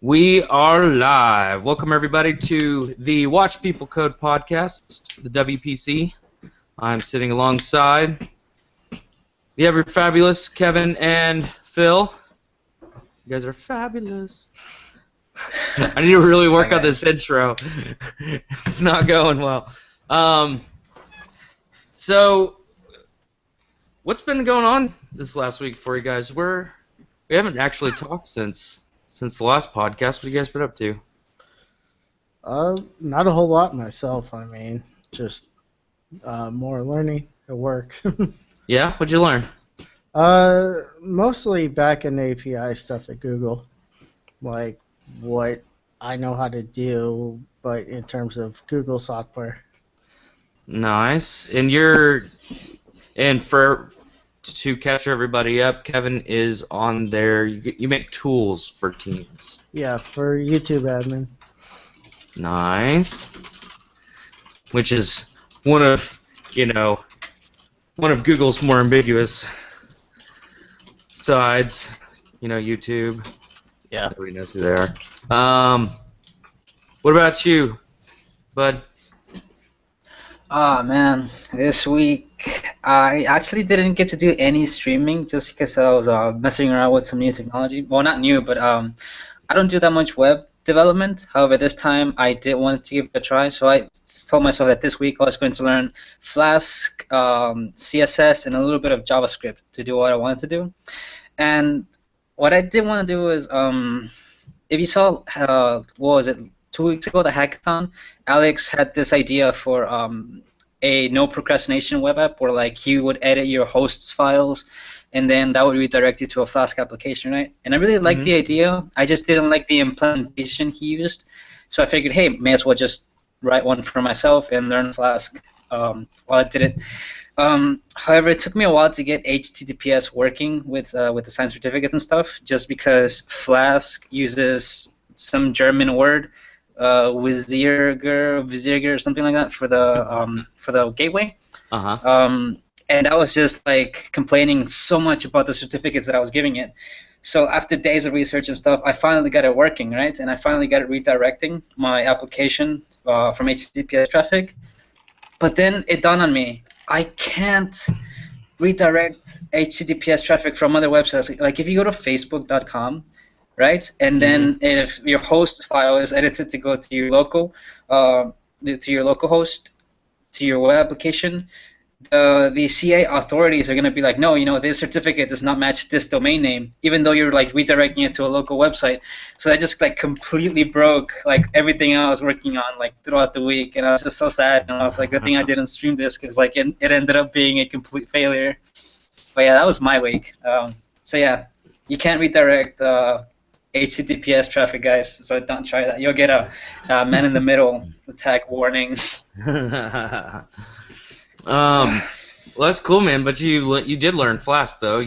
We are live. Welcome everybody to the Watch People Code Podcast, the WPC. I'm sitting alongside the ever fabulous Kevin and Phil. You guys are fabulous. I need to really work on this intro. It's not going well. So, what's been going on this last week for you guys? We haven't actually talked since the last podcast. What have you guys been up to? Not a whole lot myself. I mean, just more learning at work. Yeah, what'd you learn? Mostly back-end API stuff at Google, like what I know how to do, but in terms of Google software. Nice. To catch everybody up, Kevin is on there. You make tools for teams. Yeah, for YouTube admin. Nice. Which is one of Google's more ambiguous sides. YouTube. Yeah. Nobody knows who they are. What about you, bud? Oh man, this week I actually didn't get to do any streaming just because I was messing around with some new technology. Well, not new, but I don't do that much web development. However, this time I did want to give it a try, so I told myself that this week I was going to learn Flask, CSS, and a little bit of JavaScript to do what I wanted to do. And what I did want to do is, if you saw, what was it, 2 weeks ago, the hackathon, Alex had this idea for a no procrastination web app where like he would edit your host's files and then that would redirect you to a Flask application, right? And I really liked the idea. I just didn't like the implementation he used. So I figured, hey, may as well just write one for myself and learn Flask while I did it. However, it took me a while to get HTTPS working with the signed certificates and stuff, just because Flask uses some German word, Vizierger or something like that for the gateway. And I was just like complaining so much about the certificates that I was giving it. So after days of research and stuff, I finally got it working, right? And I finally got it redirecting my application from HTTPS traffic. But then it dawned on me, I can't redirect HTTPS traffic from other websites. Like if you go to facebook.com, right? And then if your host file is edited to go to your local host, to your web application, the CA authorities are going to be like, no, this certificate does not match this domain name, even though you're like redirecting it to a local website. So that just like completely broke like everything I was working on like throughout the week, and I was just so sad. And I was like, good thing I didn't stream this because like it ended up being a complete failure. But yeah, that was my week. So yeah, you can't redirect HTTPS traffic, guys, so don't try that. You'll get a man in the middle attack warning. Well, that's cool, man. But you did learn Flask, though.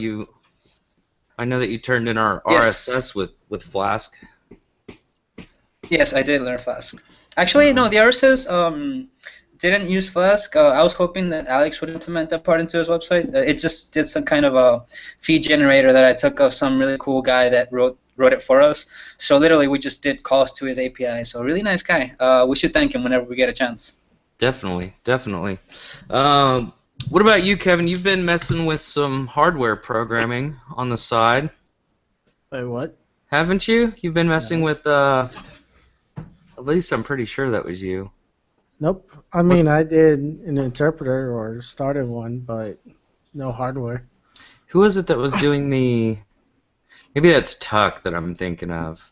I know that you turned in our RSS with Flask. Yes, I did learn Flask. Actually, no, the RSS didn't use Flask. I was hoping that Alex would implement that part into his website. It just did some kind of a feed generator that I took of some really cool guy that wrote it for us. So literally, we just did calls to his API. So really nice guy. We should thank him whenever we get a chance. Definitely. What about you, Kevin? You've been messing with some hardware programming on the side. Wait, what? Haven't you? You've been messing with, at least I'm pretty sure that was you. Nope. I mean, I did an interpreter or started one, but no hardware. Who was it that was doing the... Maybe that's Tuck that I'm thinking of.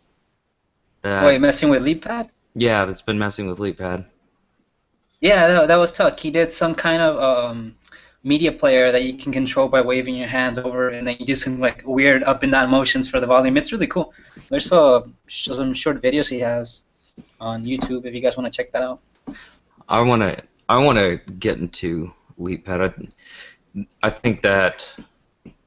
Wait, messing with LeapPad? Yeah, that's been messing with LeapPad. Yeah, that was Tuck. He did some kind of media player that you can control by waving your hands over, and then you do some like weird up and down motions for the volume. It's really cool. There's some short videos he has on YouTube if you guys want to check that out. I wanna get into LeapPad. I think that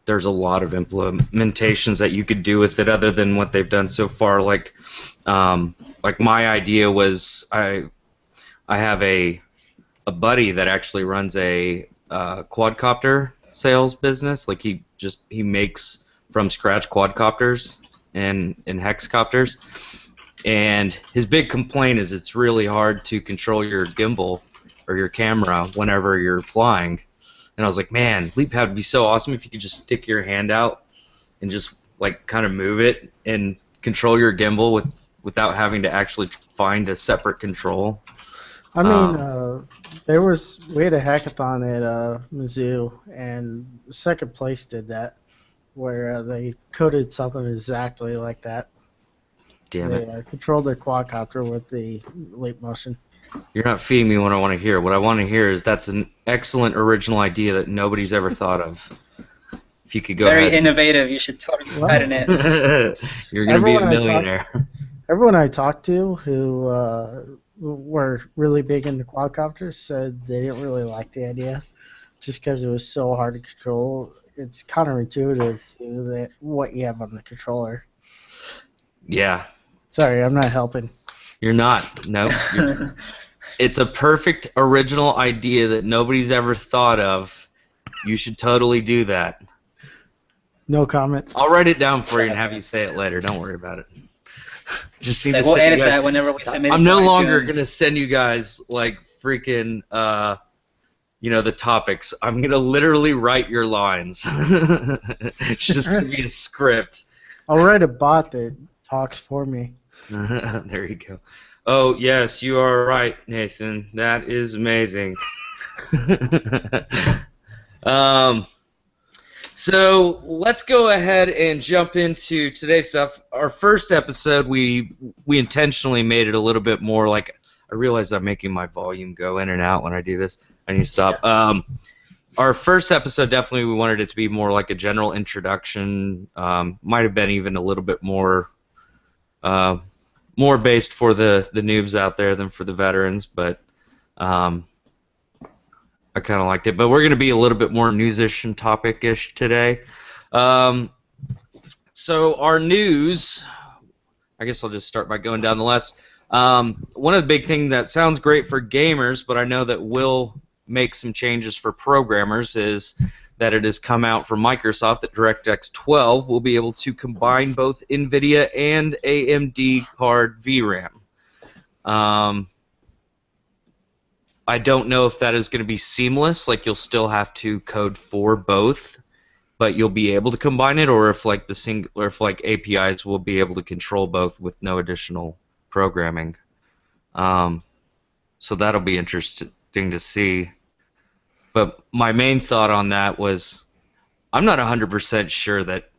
there's a lot of implementations that you could do with it other than what they've done so far. Like my idea was I have a buddy that actually runs a quadcopter sales business. Like he makes from scratch quadcopters and hexcopters, and his big complaint is it's really hard to control your gimbal or your camera whenever you're flying. And I was like, man, LeapPad would be so awesome if you could just stick your hand out and just like kind of move it and control your gimbal without having to actually find a separate control. I mean, we had a hackathon at Mizzou, and second place did that, where they coded something exactly like that. Damn They it. controlled their quadcopter with the leap motion. You're not feeding me what I want to hear. What I want to hear is that's an excellent original idea that nobody's ever thought of. If you could go Very ahead. innovative. You should totally Well, patent it. You're going to be a Everyone I talk- millionaire. Everyone I talked to who were really big into quadcopters said they didn't really like the idea, just because it was so hard to control. It's counterintuitive to what you have on the controller. Yeah. Sorry, I'm not helping. You're not. No. It's a perfect original idea that nobody's ever thought of. You should totally do that. No comment. I'll write it down for you and have you say it later. Don't worry about it. Just seem to We'll send you edit guys. that whenever we submit it I'm to no iTunes. longer gonna send you guys like freaking the topics. I'm gonna literally write your lines. It's just gonna be a script. I'll write a bot that talks for me. There you go. Oh yes, you are right, Nathan. That is amazing. So let's go ahead and jump into today's stuff. Our first episode, we intentionally made it a little bit more like, I realize I'm making my volume go in and out when I do this. I need to stop. Our first episode, definitely we wanted it to be more like a general introduction. Might have been even a little bit more based for the noobs out there than for the veterans, but I kind of liked it. But we're going to be a little bit more news-ish and topic-ish today. So our news, I guess I'll just start by going down the list. One of the big things that sounds great for gamers, but I know that will make some changes for programmers, is that it has come out from Microsoft that DirectX 12 will be able to combine both NVIDIA and AMD card VRAM. I don't know if that is going to be seamless, like you'll still have to code for both, but you'll be able to combine it, or if like APIs will be able to control both with no additional programming. So that'll be interesting to see. But my main thought on that was, I'm not 100% sure that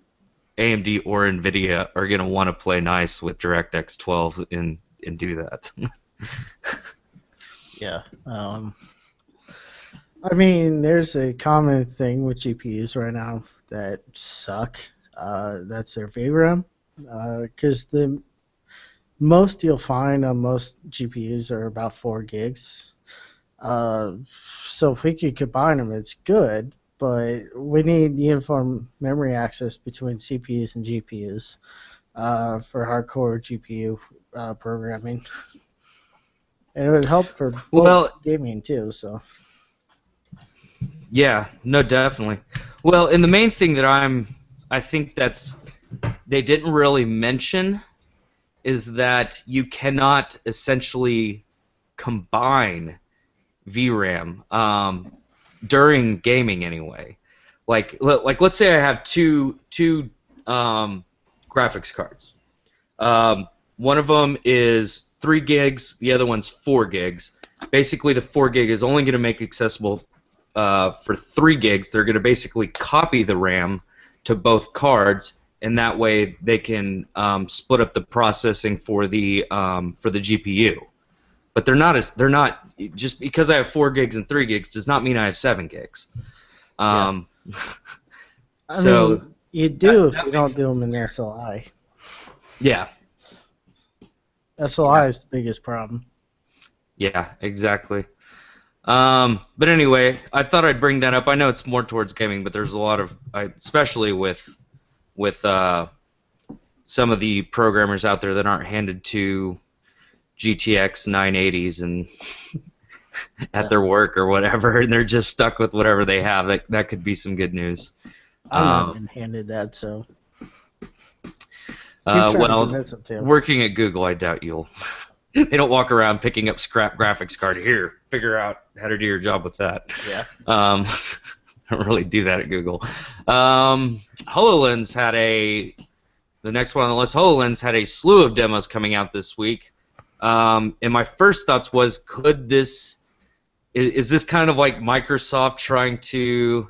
AMD or NVIDIA are going to want to play nice with DirectX 12 and do that. Yeah. I mean, there's a common thing with GPUs right now that suck. That's their VRAM. Because the most you'll find on most GPUs are about 4 gigs. So if we could combine them, it's good, but we need uniform memory access between CPUs and GPUs for hardcore GPU programming. And it would help for both gaming too. So. Yeah, no, definitely. Well, and the main thing that I think they didn't really mention is that you cannot essentially combine VRAM during gaming anyway. Like let's say I have two graphics cards. One of them is 3 gigs, the other one's 4 gigs. Basically, the 4 gig is only going to make accessible for 3 gigs. They're going to basically copy the RAM to both cards, and that way they can split up the processing for the GPU. But they're not just because I have 4 gigs and 3 gigs does not mean I have 7 gigs. I mean, you do if you don't do them in SLI. Yeah. SLI is the biggest problem. Yeah, exactly. But anyway, I thought I'd bring that up. I know it's more towards gaming, but there's a lot of, especially with some of the programmers out there that aren't handed to GTX 980s and at their work or whatever, and they're just stuck with whatever they have. That could be some good news. I'm not been handed that, so. Keep trying to Well, convince him to. working at Google, I doubt you'll. They don't walk around picking up scrap graphics card. Here, figure out how to do your job with that. Yeah. Don't really do that at Google. HoloLens had the next one on the list. HoloLens had a slew of demos coming out this week. And my first thoughts was, is this kind of like Microsoft trying to,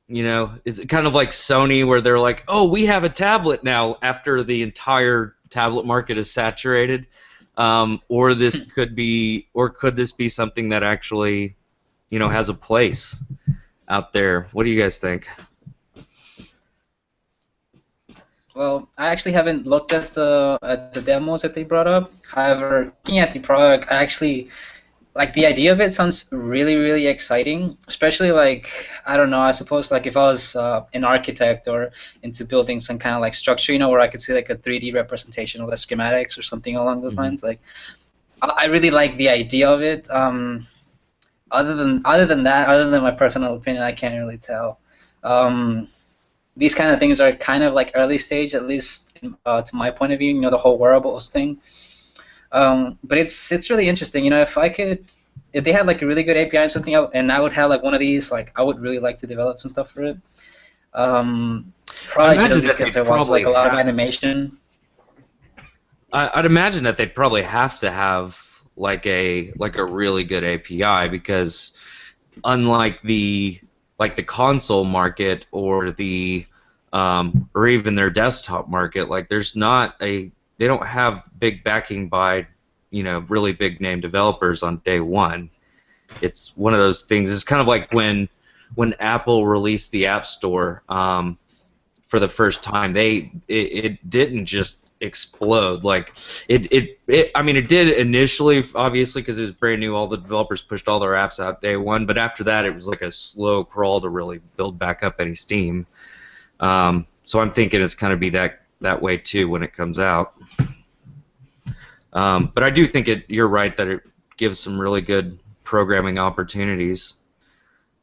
is it kind of like Sony where they're like, oh, we have a tablet now after the entire tablet market is saturated, or could this be something that actually, has a place out there? What do you guys think? Well, I actually haven't looked at the demos that they brought up. However, looking at the product, I actually like the idea of it. Sounds really, really exciting. Especially like, I don't know, I suppose like if I was an architect or into building some kind of like structure, where I could see like a 3D representation of the schematics or something along those lines. Like, I really like the idea of it. Other than my personal opinion, I can't really tell. These kind of things are kind of like early stage, at least to my point of view. The whole wearables thing. But it's really interesting. If they had like a really good API or something, and I would have like one of these, like I would really like to develop some stuff for it. Probably just because I watch like a lot of animation. I'd imagine that they'd probably have to have like a really good API, because unlike the console market or or even their desktop market, like they don't have big backing by really big name developers on day one. It's one of those things. It's kind of like when Apple released the App Store for the first time. It didn't just explode. Like it did initially, obviously, because it was brand new. All the developers pushed all their apps out day one, but after that it was like a slow crawl to really build back up any steam. So I'm thinking it's kind of be that way too when it comes out. But I do think you're right that it gives some really good programming opportunities.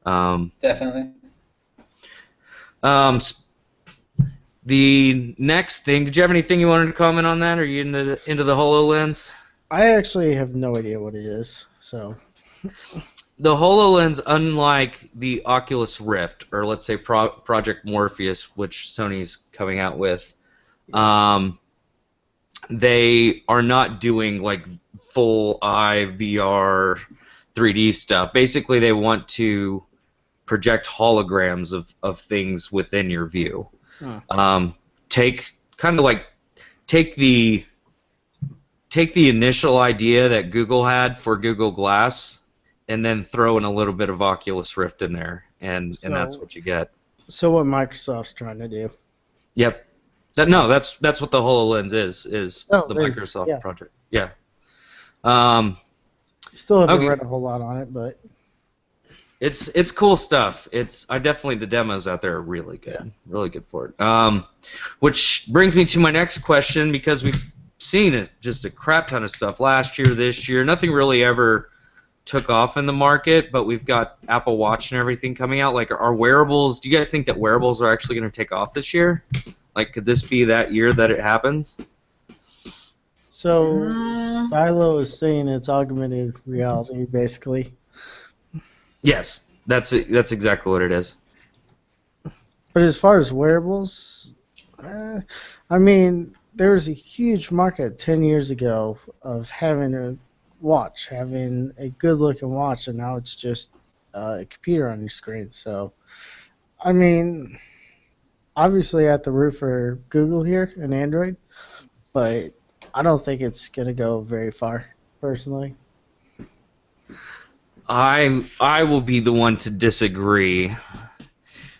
Definitely. The next thing, did you have anything you wanted to comment on that? Or are you into the HoloLens? I actually have no idea what it is, so. The HoloLens, unlike the Oculus Rift, or let's say Project Morpheus, which Sony's coming out with, they are not doing like full eye VR 3D stuff. Basically, they want to project holograms of things within your view. Take the initial idea that Google had for Google Glass, and then throw in a little bit of Oculus Rift in there, and that's what you get. So what Microsoft's trying to do? Yep. That's what the HoloLens is the Microsoft project. Yeah. Still haven't read a whole lot on it, but it's cool stuff. The demos out there are really good, really good for it. Which brings me to my next question, because we've seen just a crap ton of stuff last year, this year. Nothing really ever took off in the market, but we've got Apple Watch and everything coming out. Like, are wearables? Do you guys think that wearables are actually going to take off this year? Like, could this be that year that it happens? So Silo is saying it's augmented reality, basically. Yes, that's exactly what it is. But as far as wearables, I mean, there was a huge market 10 years ago of having a watch, having a good-looking watch, and now it's just a computer on your screen. So, I mean, obviously at the root for Google here and Android, but I don't think it's going to go very far, personally. I will be the one to disagree,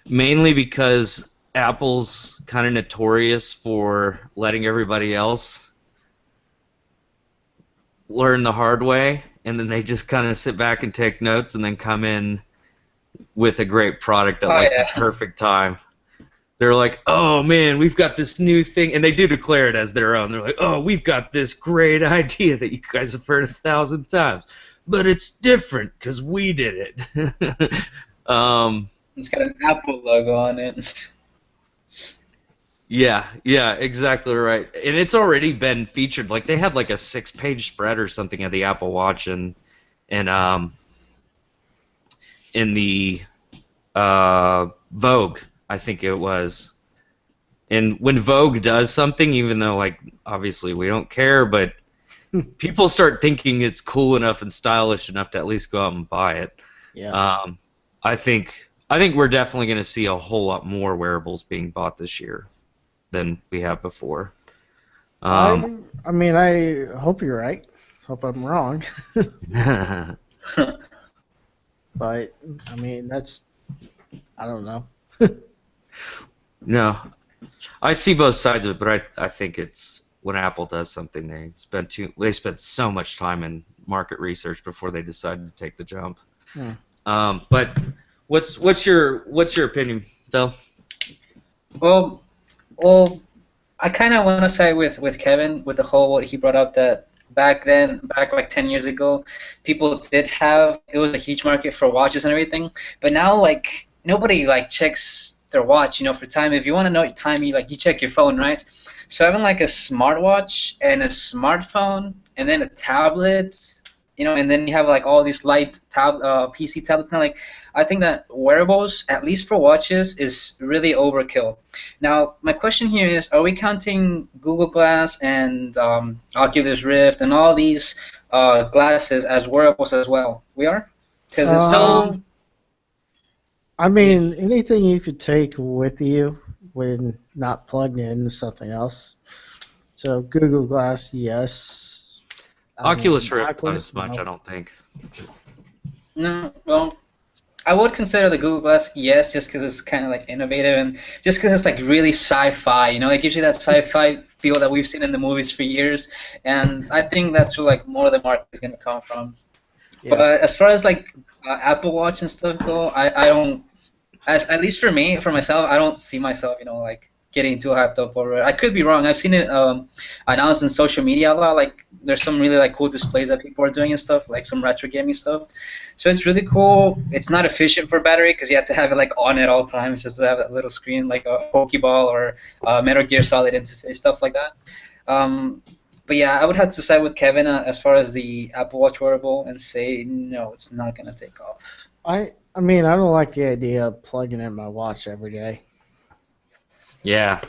mainly because Apple's kind of notorious for letting everybody else learn the hard way, and then they just kind of sit back and take notes and then come in with a great product at the perfect time. They're like, oh man, we've got this new thing, and they do declare it as their own. They're like, oh, we've got this great idea that you guys have heard 1,000 times, but it's different because we did it. It's got an Apple logo on it. Yeah, exactly right. And it's already been featured. Like they had like a 6-page spread or something of the Apple Watch and in the Vogue, I think it was. And when Vogue does something, even though like obviously we don't care, but people start thinking it's cool enough and stylish enough to at least go out and buy it. Yeah. I think we're definitely going to see a whole lot more wearables being bought this year than we have before. I mean, I hope you're right. Hope I'm wrong. But I mean, that's I don't know. No, I see both sides of it, but I think it's when Apple does something, they spend so much time in market research before they decide to take the jump. But what's your opinion, Phil? Well, I kind of want to say with Kevin, with the whole what he brought up, that back like 10 years ago, people did have, it was a huge market for watches and everything, but now like nobody like checks their watch, for time. If you want to know your time, you check your phone, right? So having like a smartwatch and a smartphone and then a tablet, and then you have like all these light PC tablets now. Like, I think that wearables, at least for watches, is really overkill. Now, my question here is: are we counting Google Glass and Oculus Rift and all these glasses as wearables as well? We are, because it's so. I mean, anything you could take with you when not plugged in is something else. So Google Glass, yes. Oculus Rift, not as much, no. I don't think. No, well, I would consider the Google Glass, yes, just because it's kind of like innovative and just because it's like really sci-fi. It gives you that sci-fi feel that we've seen in the movies for years, and I think that's where like more of the market is going to come from. Yeah. But as far as like Apple Watch and stuff go, I don't. At least for me, for myself, I don't see myself, like getting too hyped up over it. I could be wrong. I've seen it announced in social media a lot. Like there's some really like cool displays that people are doing and stuff, like some retro gaming stuff. So it's really cool. It's not efficient for battery because you have to have it like on at all times, just to have that little screen like a Pokeball or Metal Gear Solid interface, stuff like that. But yeah, I would have to side with Kevin as far as the Apple Watch wearable and say no, it's not gonna take off. I mean, I don't like the idea of plugging in my watch every day. Yeah,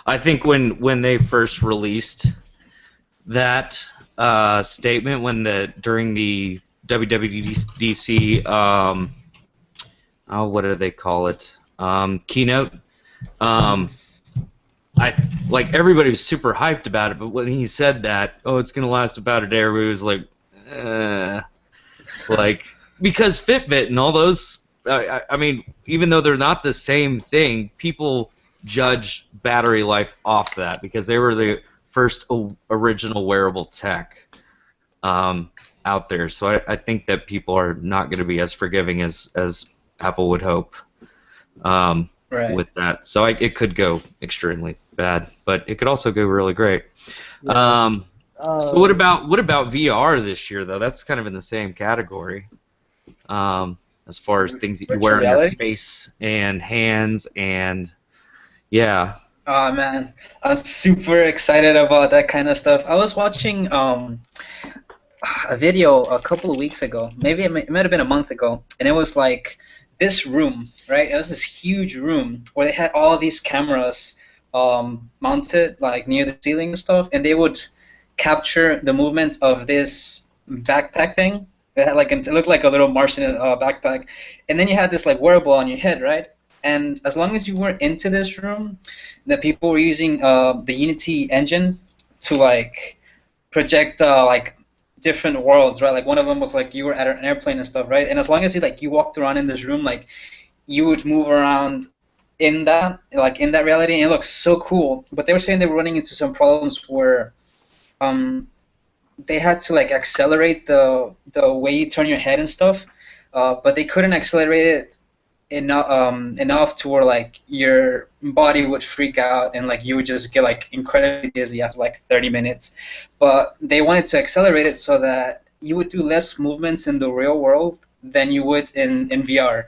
I think when they first released that statement, during the WWDC, what do they call it? Keynote. Everybody was super hyped about it, but when he said that, it's gonna last about a day, everybody was like, because Fitbit and all those, I mean, even though they're not the same thing, people judge battery life off that because they were the first original wearable tech out there. So I think that people are not going to be as forgiving as Apple would hope with that. So it could go extremely bad, but it could also go really great. Yeah. So what about VR this year though? That's kind of in the same category. As far as things that you wear on your face and hands and yeah. Oh man, I'm super excited about that kind of stuff. I was watching a video a couple of weeks ago, maybe it might have been a month ago, and it was like this room, right? It was this huge room where they had all these cameras mounted like near the ceiling and stuff, and they would capture the movements of this backpack thing. It had it looked like a little Martian backpack, and then you had this like wearable on your head, right? And as long as you were into this room, the people were using the Unity engine to like project like different worlds, right? Like one of them was like you were at an airplane and stuff, right? And as long as you walked around in this room, like you would move around in that reality, and it looks so cool. But they were saying they were running into some problems where they had to like accelerate the way you turn your head and stuff, but they couldn't accelerate it enough to where like your body would freak out and like you would just get like incredibly dizzy after like 30 minutes. But they wanted to accelerate it so that you would do less movements in the real world than you would in VR,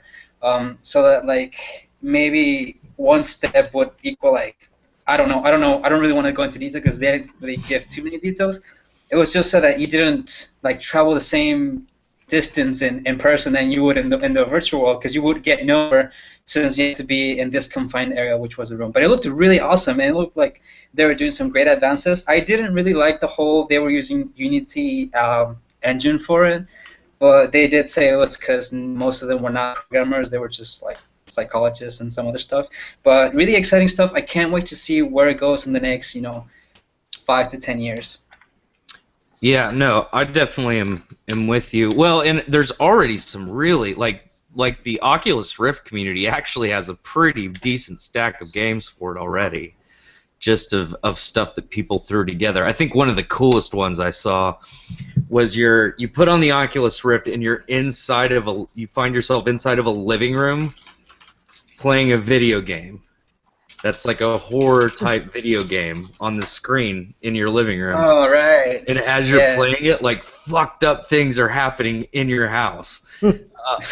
so that like maybe one step would equal like I don't know. I don't really want to go into detail because they didn't really give too many details. It was just so that you didn't like travel the same distance in person than you would in the virtual world, because you would get nowhere since you had to be in this confined area, which was the room. But it looked really awesome, and it looked like they were doing some great advances. I didn't really like the whole they were using Unity engine for it, but they did say it was because most of them were not programmers; they were just like psychologists and some other stuff. But really exciting stuff. I can't wait to see where it goes in the next 5 to 10 years. Yeah, no, I definitely am with you. Well, and there's already some really like the Oculus Rift community actually has a pretty decent stack of games for it already, just of stuff that people threw together. I think one of the coolest ones I saw was you put on the Oculus Rift and you find yourself inside of a living room playing a video game. That's like a horror type video game on the screen in your living room. Oh, right. And as you're playing it, like fucked up things are happening in your house. And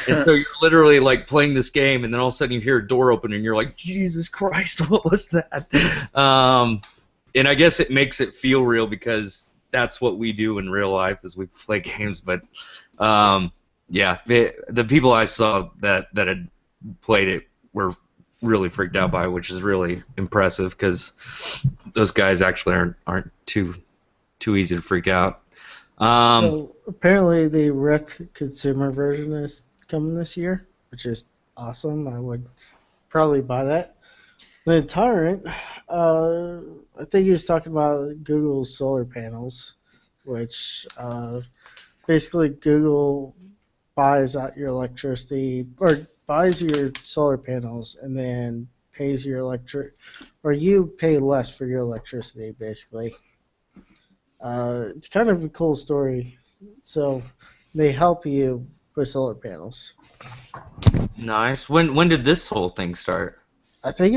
so you're literally like playing this game, and then all of a sudden you hear a door open, and you're like, Jesus Christ, what was that? And I guess it makes it feel real because that's what we do in real life is we play games. But yeah, the people I saw that had played it were really freaked out by it, which is really impressive because those guys actually aren't too easy to freak out. So apparently the Rift consumer version is coming this year, which is awesome. I would probably buy that. The Tyrant, I think he was talking about Google's solar panels, which basically Google buys out your electricity or buys your solar panels and then pays your or you pay less for your electricity, basically. It's kind of a cool story. So they help you with solar panels. Nice. When did this whole thing start? I think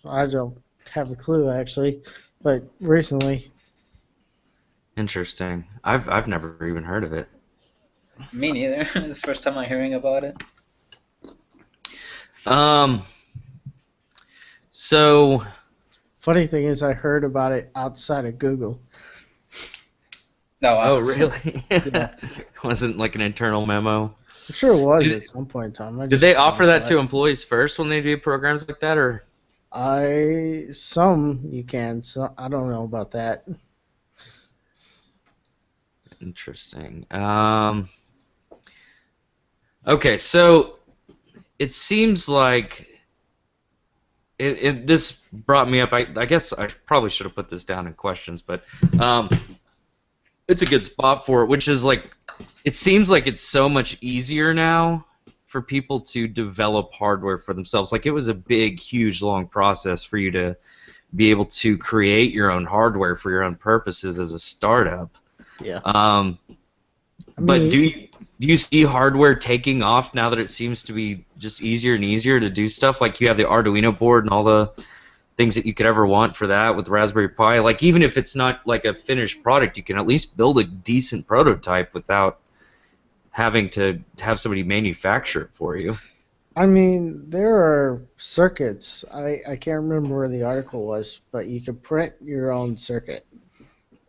I don't have a clue actually, but recently. Interesting. I've never even heard of it. Me neither. It's the first time I'm hearing about it. So Funny thing is, I heard about it outside of Google. No. Oh, really? Yeah. It wasn't like an internal memo. I'm sure it was at some point in time. Did they offer that to employees first when they do programs like that, or? Some you can. So I don't know about that. Interesting. Okay, so it seems like this brought me up. I guess I probably should have put this down in questions, but it's a good spot for it, which is like it seems like it's so much easier now for people to develop hardware for themselves. Like it was a big, huge, long process for you to be able to create your own hardware for your own purposes as a startup. Yeah. But do you see hardware taking off now that it seems to be just easier and easier to do stuff? Like you have the Arduino board and all the things that you could ever want for that with Raspberry Pi. Like even if it's not like a finished product, you can at least build a decent prototype without having to have somebody manufacture it for you. I mean, there are circuits. I can't remember where the article was, but you could print your own circuit.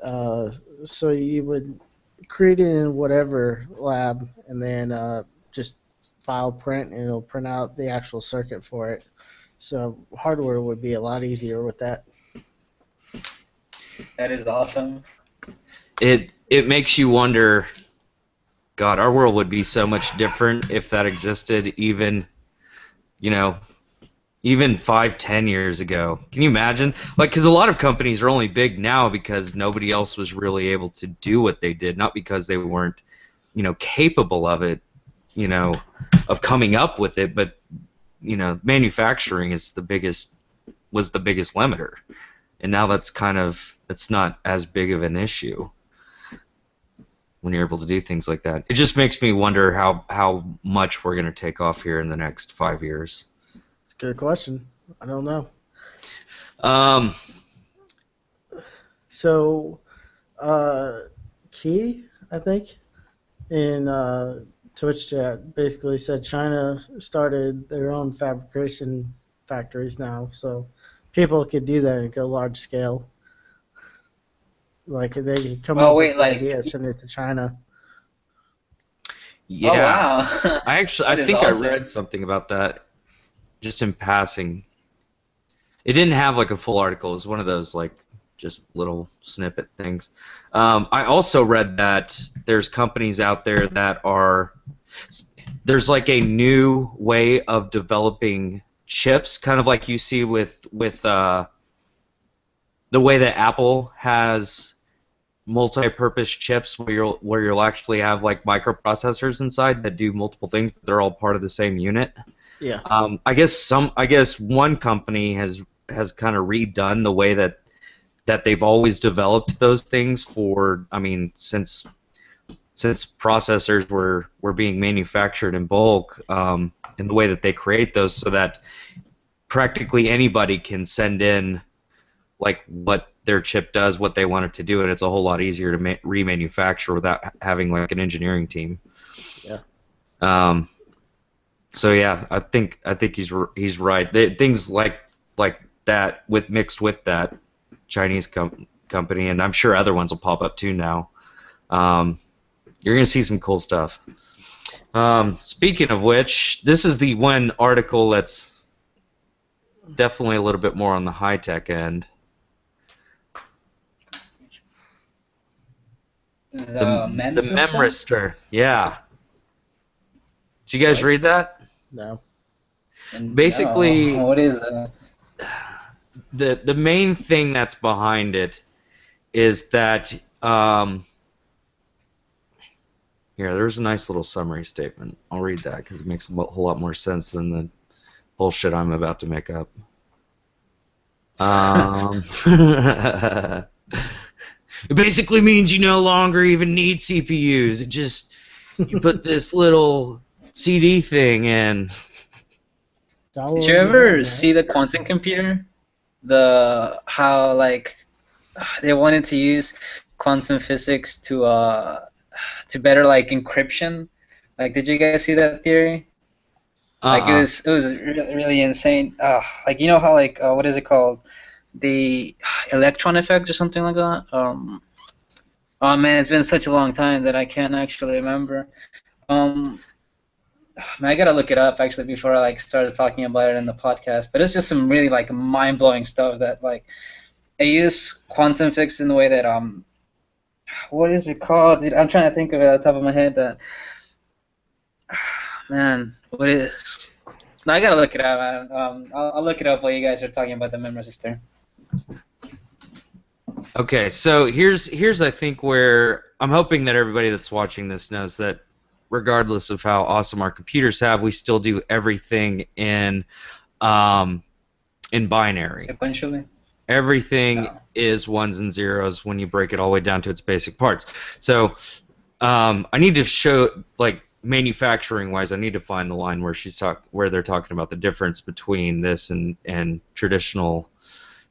So you would create it in whatever lab and then just file print and it'll print out the actual circuit for it. So hardware would be a lot easier with that. That is awesome. It makes you wonder, God, our world would be so much different if that existed even 5-10 years ago. Can you imagine? Like, because a lot of companies are only big now because nobody else was really able to do what they did, not because they weren't, capable of it, of coming up with it, but, manufacturing was the biggest limiter. And now it's not as big of an issue when you're able to do things like that. It just makes me wonder how much we're going to take off here in the next 5 years. Good question. I don't know. So, Key, I think, in Twitch chat basically said China started their own fabrication factories now. So people could do that and go large scale. Like they could come Oh up with wait, an like idea, send it to China. oh Yeah, wow, I that is think I awesome. read something about that just in passing. It didn't have like a full article. It was one of those like just little snippet things. I also read that there's companies out there that are there's like a new way of developing chips, kind of like you see with the way that Apple has multi-purpose chips where you'll actually have like microprocessors inside that do multiple things, but they're all part of the same unit. Yeah. I guess one company has kind of redone the way that they've always developed those things for, I mean, since processors were being manufactured in bulk, in the way that they create those, so that practically anybody can send in like what their chip does, what they want it to do, and it's a whole lot easier to remanufacture without having like an engineering team. Yeah. So yeah, I think he's right. Things like that mixed with that Chinese company, and I'm sure other ones will pop up too now. You're gonna see some cool stuff. Speaking of which, this is the one article that's definitely a little bit more on the high tech end. The MEM The system? Memristor, yeah. Did you guys read that? No. Basically, No. What is that? the main thing that's behind it is that here, there's a nice little summary statement. I'll read that because it makes a whole lot more sense than the bullshit I'm about to make up. It basically means you no longer even need CPUs. It just, you put this little CD thing in. Did you ever see the quantum computer? How like they wanted to use quantum physics to better like encryption. Like, did you guys see that theory? Like it was really, really insane. Like you know how like what is it called? The electron effect or something like that. Oh man, it's been such a long time that I can't actually remember. Man, I gotta look it up actually before I like started talking about it in the podcast. But it's just some really like mind-blowing stuff that like they use quantum physics in the way that what is it called? Dude, I'm trying to think of it at the top of my head. That man, what is? No, I gotta look it up. Man. I'll look it up while you guys are talking about the memory system. Okay, so here's I think where I'm hoping that everybody that's watching this knows that regardless of how awesome our computers have, we still do everything in binary. Sequentially. Everything is ones and zeros when you break it all the way down to its basic parts. So I need to show, like, manufacturing wise, I need to find the line where they're talking about the difference between this and traditional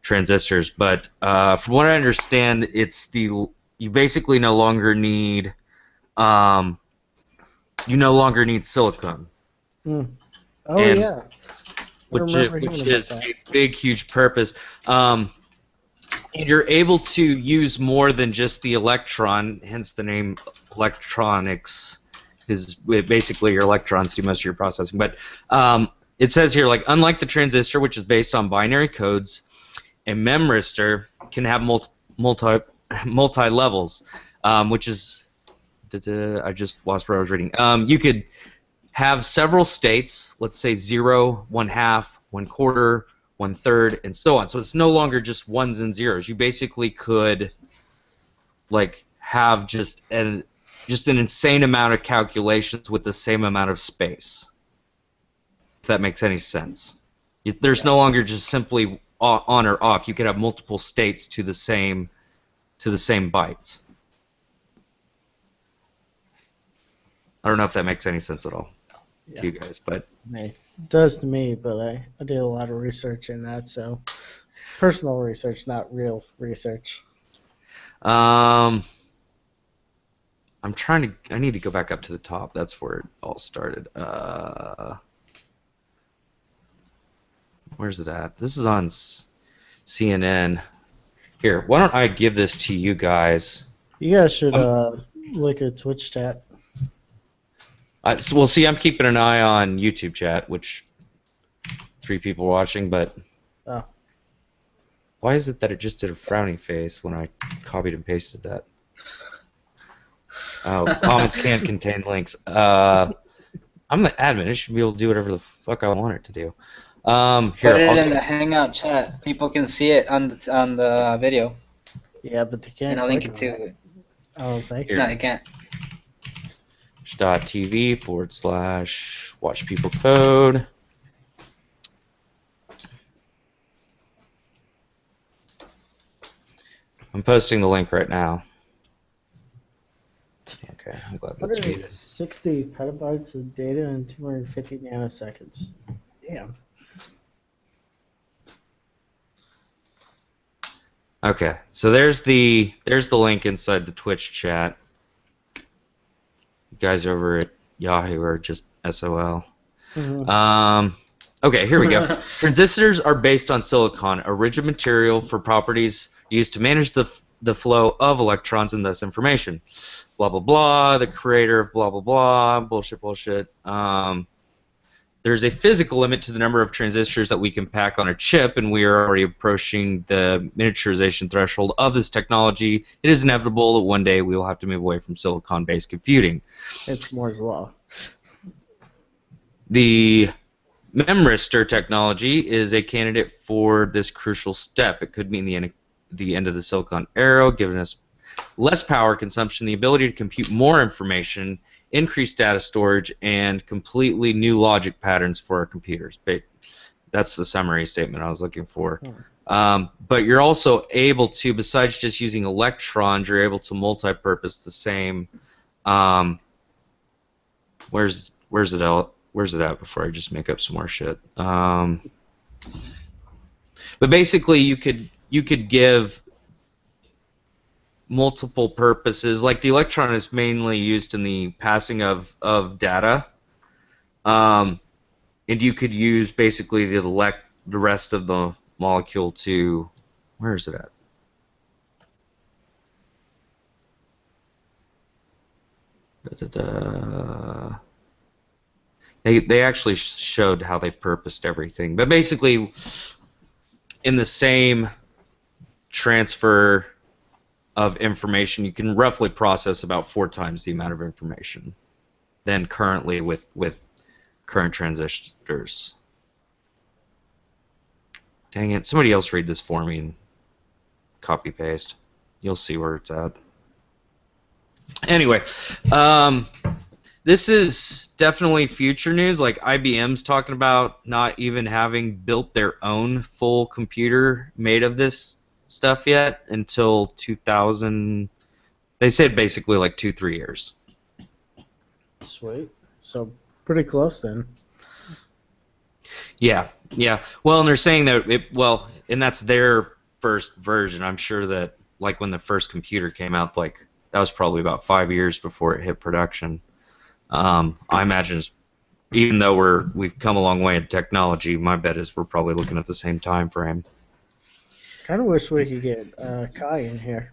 transistors. But from what I understand, you basically no longer need silicon. Oh And yeah. Which is a big, huge purpose. And you're able to use more than just the electron, hence the name electronics, is basically your electrons do most of your processing. But it says here, like, unlike the transistor, which is based on binary codes, a memristor can have multi levels, which is I just lost what I was reading. You could have several states, let's say 0, 1/2, 1/4, 1/3, and so on. So it's no longer just ones and zeros. You basically could like have just an insane amount of calculations with the same amount of space. If that makes any sense. There's no longer just simply on or off. You could have multiple states to the same bytes. I don't know if that makes any sense at all to you guys, but it does to me. But I did a lot of research in that, so personal research, not real research. I need to go back up to the top. That's where it all started. Where's it at? This is on CNN. Here, why don't I give this to you guys? You guys should look at Twitch chat. Well, see, I'm keeping an eye on YouTube chat, which 3 people watching, but Oh. why is it that it just did a frowny face when I copied and pasted that? Oh, comments can't contain links. I'm the admin. It should be able to do whatever the fuck I want it to do. Put it in the Hangout chat. People can see it on the video. Yeah, but they can't. And I'll link it to it. I don't think. No, you can't. .tv/watch people code. I'm posting the link right now. Okay, I'm glad that's muted. 160 petabytes of data in 250 nanoseconds. Damn. Okay, so there's the link inside the Twitch chat. You guys over at Yahoo are just SOL. Mm-hmm. Okay, here we go. Transistors are based on silicon, a rigid material for properties used to manage the flow of electrons and thus information. Blah, blah, blah, the creator of blah, blah, blah, bullshit, bullshit. There's a physical limit to the number of transistors that we can pack on a chip, and we are already approaching the miniaturization threshold of this technology. It is inevitable that one day we will have to move away from silicon-based computing. It's Moore's Law. The memristor technology is a candidate for this crucial step. It could mean the end of the silicon era, giving us less power consumption, the ability to compute more information, increased data storage, and completely new logic patterns for our computers. That's the summary statement I was looking for. But you're also able to, besides just using electrons, you're able to multi-purpose the same. Where's it at? Where's it at before I just make up some more shit? But basically, you could give multiple purposes. Like the electron is mainly used in the passing of data, and you could use basically the rest of the molecule to, where is it at? They actually showed how they purposed everything, but basically in the same transfer of information, you can roughly process about 4 times the amount of information than currently with current transistors. Dang it, somebody else read this for me and copy paste. You'll see where it's at. Anyway, this is definitely future news. Like IBM's talking about not even having built their own full computer made of this stuff yet until 2000. They said basically like 2-3 years. Sweet. So pretty close then. Yeah. Well, and they're saying that and that's their first version. I'm sure that like when the first computer came out, like that was probably about 5 years before it hit production. I imagine, even though we've come a long way in technology, my bet is we're probably looking at the same time frame. Kind of wish we could get Kai in here.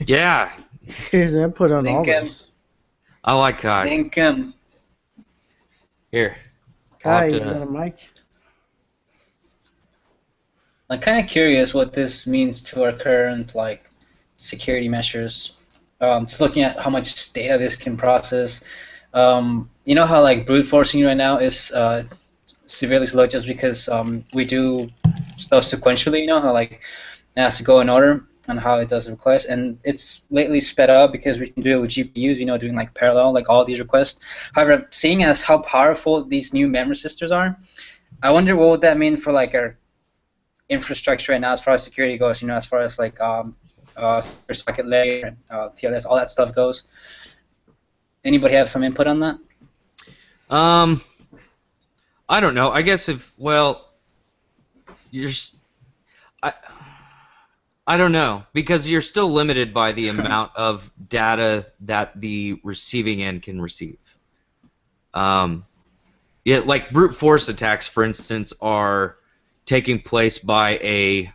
Yeah. His input on all this. I like Kai. Think, Here. Kai, you got a mic? I'm kind of curious what this means to our current security measures. Just looking at how much data this can process. You know how brute forcing right now is severely slow just because we do stuff sequentially. You know how it has to go in order on how it does requests, and it's lately sped up because we can do it with GPUs. You know, doing parallel all these requests. However, seeing as how powerful these new memory systems are, I wonder what would that mean for our infrastructure right now as far as security goes. You know, as far as socket layer, TLS, all that stuff goes. Anybody have some input on that? I don't know. I guess I don't know, because you're still limited by the amount of data that the receiving end can receive. Like brute force attacks, for instance, are taking place by a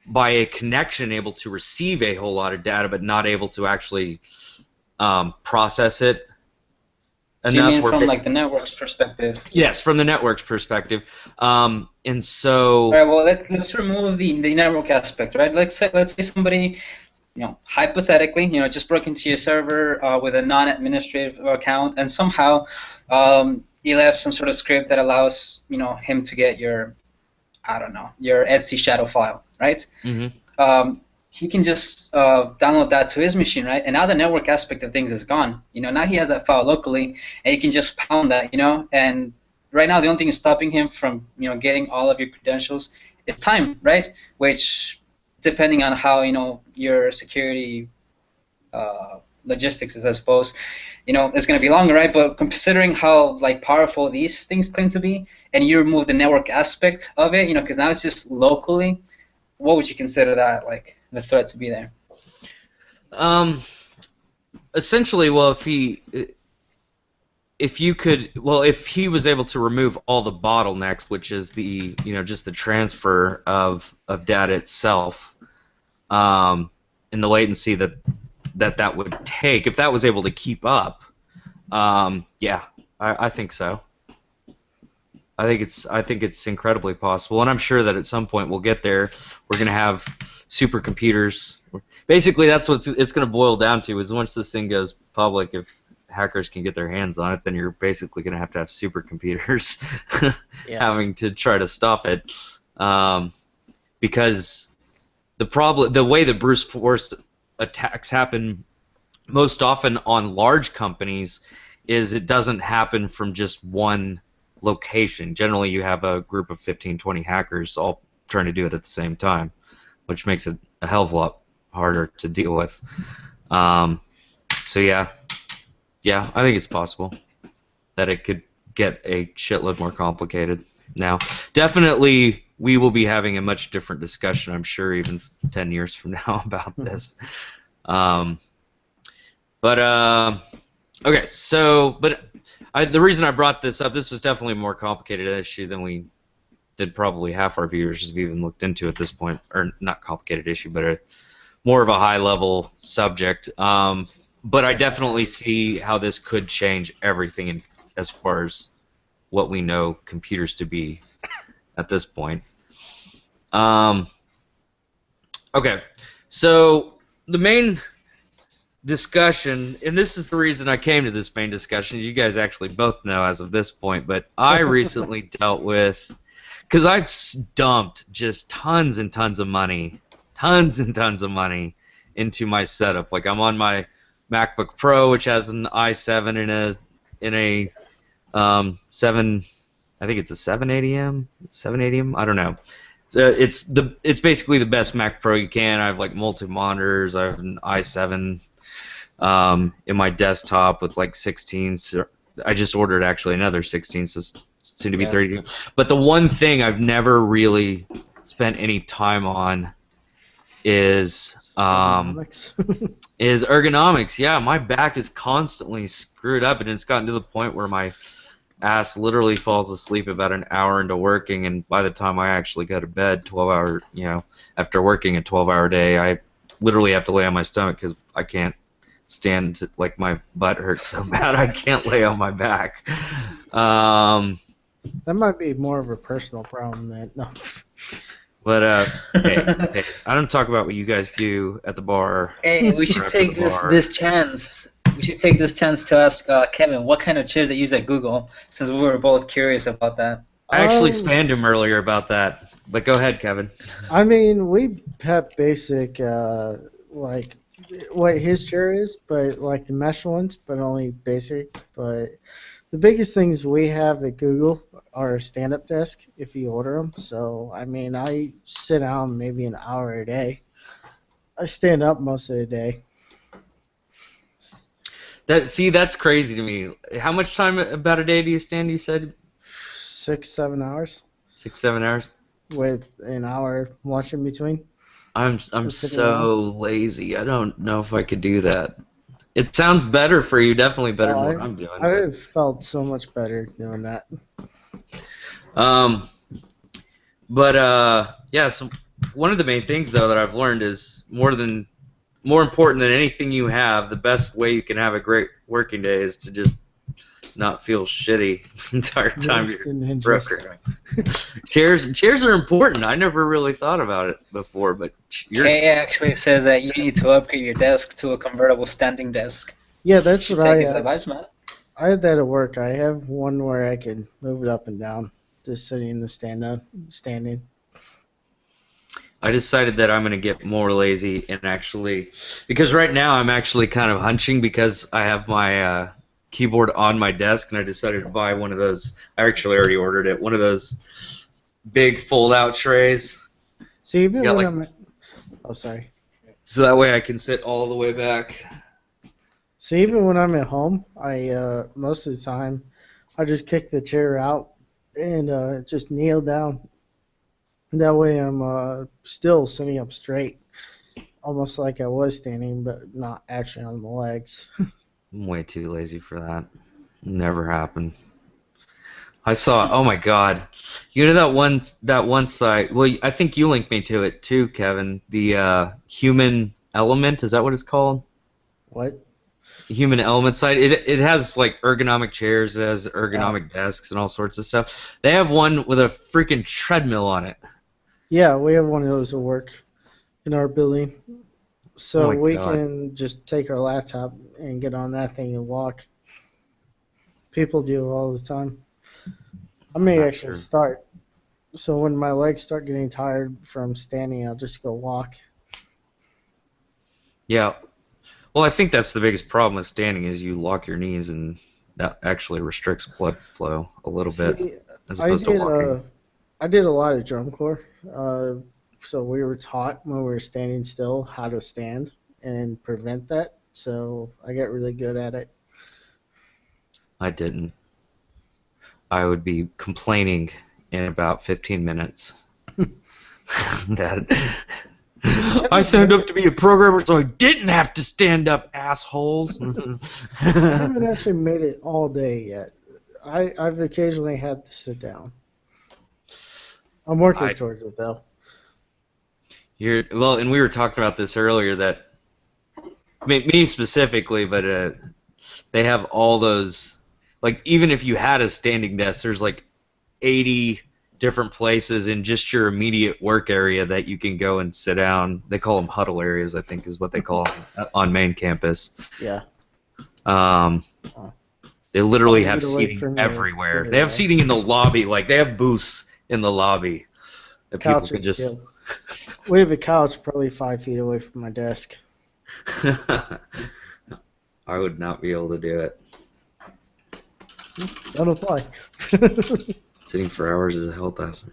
by a connection able to receive a whole lot of data, but not able to actually process it enough. Do you mean from like the network's perspective? Yes, from the network's perspective. And so. All right. Well, let's remove the network aspect, right? Let's say somebody, hypothetically, just broke into your server with a non-administrative account, and somehow you left some sort of script that allows him to get your, I don't know, your Etsy shadow file, right? Mm-hmm. He can just download that to his machine, right? And now the network aspect of things is gone. Now he has that file locally, and he can just pound that, And right now the only thing is stopping him from, getting all of your credentials is time, right? Which, depending on how, your security logistics is, I suppose, it's going to be longer, right? But considering how powerful these things claim to be, and you remove the network aspect of it, because now it's just locally, what would you consider that the threat to be there? Essentially, well, if he was able to remove all the bottlenecks, which is the just the transfer of data itself, and the latency that would take, if that was able to keep up, yeah, I think so. I think it's incredibly possible, and I'm sure that at some point we'll get there. We're going to have supercomputers. Basically, that's what it's going to boil down to. Is once this thing goes public, if hackers can get their hands on it, then you're basically going to have supercomputers having to try to stop it, because the way that brute force attacks happen most often on large companies is it doesn't happen from just one location. Generally, you have a group of 15, 20 hackers all trying to do it at the same time, which makes it a hell of a lot harder to deal with. So yeah, I think it's possible that it could get a shitload more complicated. Now, definitely, we will be having a much different discussion, I'm sure, even 10 years from now about this. Okay, so, the reason I brought this up, this was definitely a more complicated issue than probably half our viewers have even looked into at this point, or not complicated issue, but more of a high-level subject. But I definitely see how this could change everything as far as what we know computers to be at this point. Okay, so the main discussion, and this is the reason I came to this main discussion, you guys actually both know as of this point, but I recently dealt with, because I've dumped just tons and tons of money into my setup. Like, I'm on my MacBook Pro, which has an i7 in a 7, I think it's a 780M, I don't know. It's basically the best Mac Pro you can. I have multi monitors. I have an i7 in my desktop with 16. I just ordered actually another 16, so it's soon to be 32. But the one thing I've never really spent any time on is ergonomics. Yeah, my back is constantly screwed up, and it's gotten to the point where my ass literally falls asleep about an hour into working, and by the time I actually go to bed, 12 hour, after working a 12-hour day, I literally have to lay on my stomach because I can't stand to, my butt hurts so bad I can't lay on my back. That might be more of a personal problem than no. But hey, I don't talk about what you guys do at the bar. Hey, we should take this chance. We should take this chance to ask Kevin what kind of chairs they use at Google, since we were both curious about that. I actually spammed him earlier about that, but go ahead, Kevin. I mean, we have basic, what his chair is, but the mesh ones, but only basic. But the biggest things we have at Google are stand-up desk if you order them. So, I mean, I sit down maybe an hour a day. I stand up most of the day. That's crazy to me. How much time about a day do you stand, you said? 6-7 hours. 6-7 hours? With an hour lunch in between. I'm so lazy. I don't know if I could do that. It sounds better for you, definitely better than what I'm doing. I've felt so much better doing that. Yeah, so one of the main things though that I've learned is more important than anything you have. The best way you can have a great working day is to just not feel shitty the entire time you're broker. Chairs are important. I never really thought about it before, but Kay actually says that you need to upgrade your desk to a convertible standing desk. Yeah, that's what I have. Advice, man. I had that at work. I have one where I can move it up and down, just sitting in the standing. I decided that I'm going to get more lazy and actually, because right now I'm actually kind of hunching because I have my keyboard on my desk, and I decided to buy one of those. I actually already ordered it. One of those big fold-out trays. So even when I'm... Oh, sorry. So that way I can sit all the way back. So even when I'm at home, I most of the time I just kick the chair out and just kneel down. That way I'm still sitting up straight, almost like I was standing, but not actually on the legs. I'm way too lazy for that. Never happened. I saw. Oh my God! You know that one site? Well, I think you linked me to it too, Kevin. The Human Element. Is that what it's called? What? Human Element site. It has like ergonomic chairs. It has ergonomic desks and all sorts of stuff. They have one with a freaking treadmill on it. Yeah, we have one of those at work in our building. So Oh we God. can just take our laptop and get on that thing and walk. People do it all the time. I may Not actually sure. start. So when my legs start getting tired from standing, I'll just go walk. Yeah. Well, I think that's the biggest problem with standing is you lock your knees, and that actually restricts blood flow a little bit as opposed to walking. I did a lot of drum corps. So we were taught when we were standing still how to stand and prevent that. So I got really good at it. I didn't. I would be complaining in about 15 minutes. that I signed up to be a programmer, so I didn't have to stand up, assholes. I haven't actually made it all day yet. I've occasionally had to sit down. I'm working towards it though. Well, and we were talking about this earlier that me specifically, but they have all those. Like, even if you had a standing desk, there's like 80 different places in just your immediate work area that you can go and sit down. They call them huddle areas, I think is what they call them on main campus. Yeah. They literally have seating everywhere. They have seating in the lobby. Like, they have booths in the lobby that people can just... We have a couch probably 5 feet away from my desk. I would not be able to do it. Don't apply. Sitting for hours is a health hazard.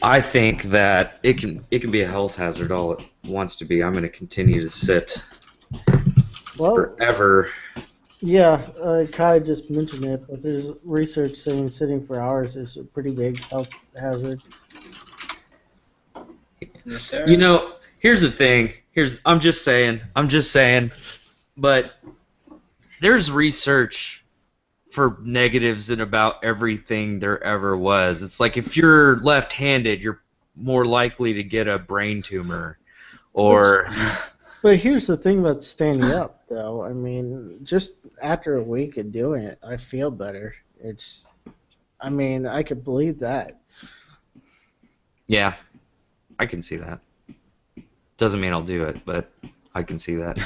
I think that it can be a health hazard all it wants to be. I'm going to continue to sit forever. Yeah, Kai just mentioned it, but there's research saying sitting for hours is a pretty big health hazard. Yes, sir. You know, here's the thing. I'm just saying, but there's research for negatives in about everything there ever was. It's like if you're left-handed, you're more likely to get a brain tumor, or. But here's the thing about standing up, though. I mean, just after a week of doing it, I feel better. I could believe that. Yeah, I can see that. Doesn't mean I'll do it, but I can see that.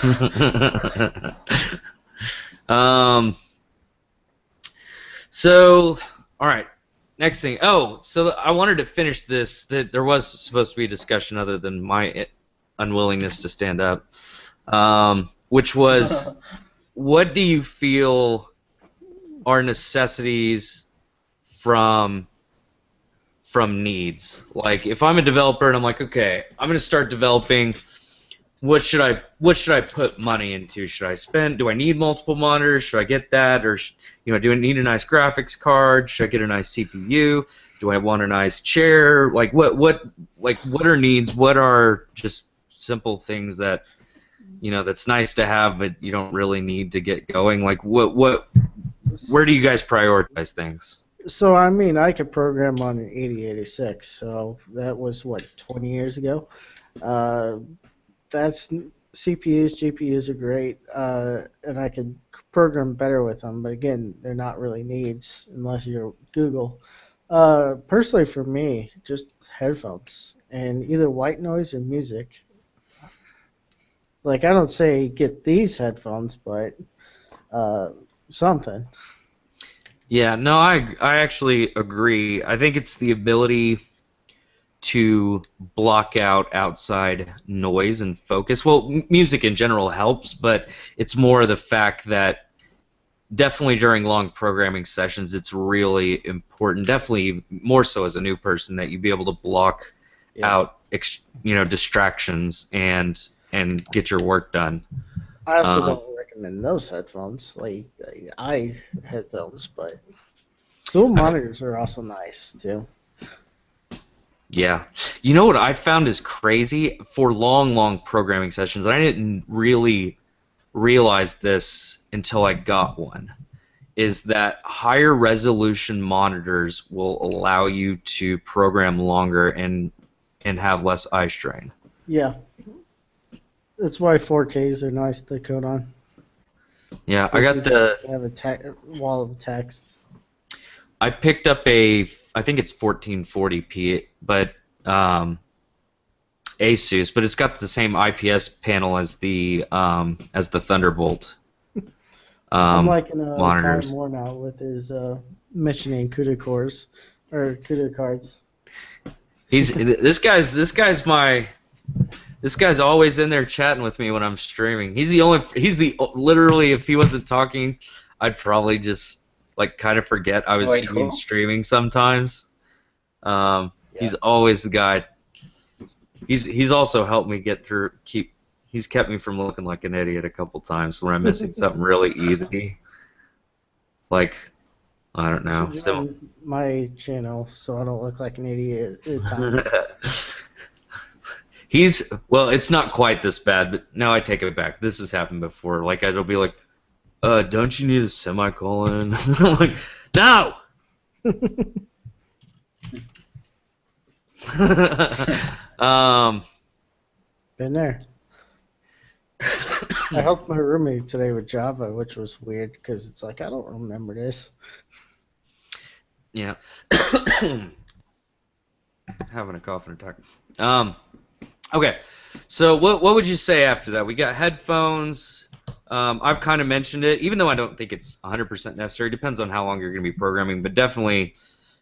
So, all right, next thing. Oh, so I wanted to finish this. That there was supposed to be a discussion other than my unwillingness to stand up, which was, what do you feel are necessities from needs? Like, if I'm a developer and I'm like, okay, I'm going to start developing. What should I put money into? Do I need multiple monitors? Should I get that? Or do I need a nice graphics card? Should I get a nice CPU? Do I want a nice chair? Like what are needs? What are just simple things that that's nice to have, but you don't really need to get going? Like where do you guys prioritize things? So I mean, I could program on an 8086. So that was what 20 years ago. Uh, that's CPUs, GPUs are great, and I can program better with them. But again, they're not really needs unless you're Google. Personally, for me, just headphones and either white noise or music. Like I don't say get these headphones, but uh, something. Yeah, no, I actually agree. I think it's the ability to block out outside noise and focus. Well, music in general helps, but it's more the fact that definitely during long programming sessions, it's really important, definitely more so as a new person, that you be able to block Yeah. out distractions and get your work done. I also Um, don't recommend those headphones, like I headphones, but dual monitors are also nice too. Yeah. You know what I found is crazy for long programming sessions? I didn't really realize this until I got one. Is that higher resolution monitors will allow you to program longer and have less eye strain. Yeah, that's why 4Ks are nice to code on. Yeah, I Because got you the. just have a wall of text. I picked up I think it's 1440p, but Asus, but it's got the same IPS panel as the Thunderbolt I'm liking Colin monitors. Moore now with his mentioning CUDA cores or CUDA cards. This guy's always in there chatting with me when I'm streaming. Literally, if he wasn't talking, I'd probably just like kind of forget I was Wait, even cool. streaming sometimes. Yeah. He's always the guy. He's also helped me get through. He's kept me from looking like an idiot a couple times when I'm missing something really easy. Like, I don't know. So join my channel so I don't look like an idiot at times. Well, it's not quite this bad, but no, I take it back. This has happened before. Like, it'll be like, don't you need a semicolon? I'm like, no! Been there. I helped my roommate today with Java, which was weird because it's like I don't remember this. Yeah. Having a coughing attack. Okay. So what would you say after that? We got headphones. I've kind of mentioned it, even though I don't think it's 100% necessary. Depends on how long you're going to be programming, but definitely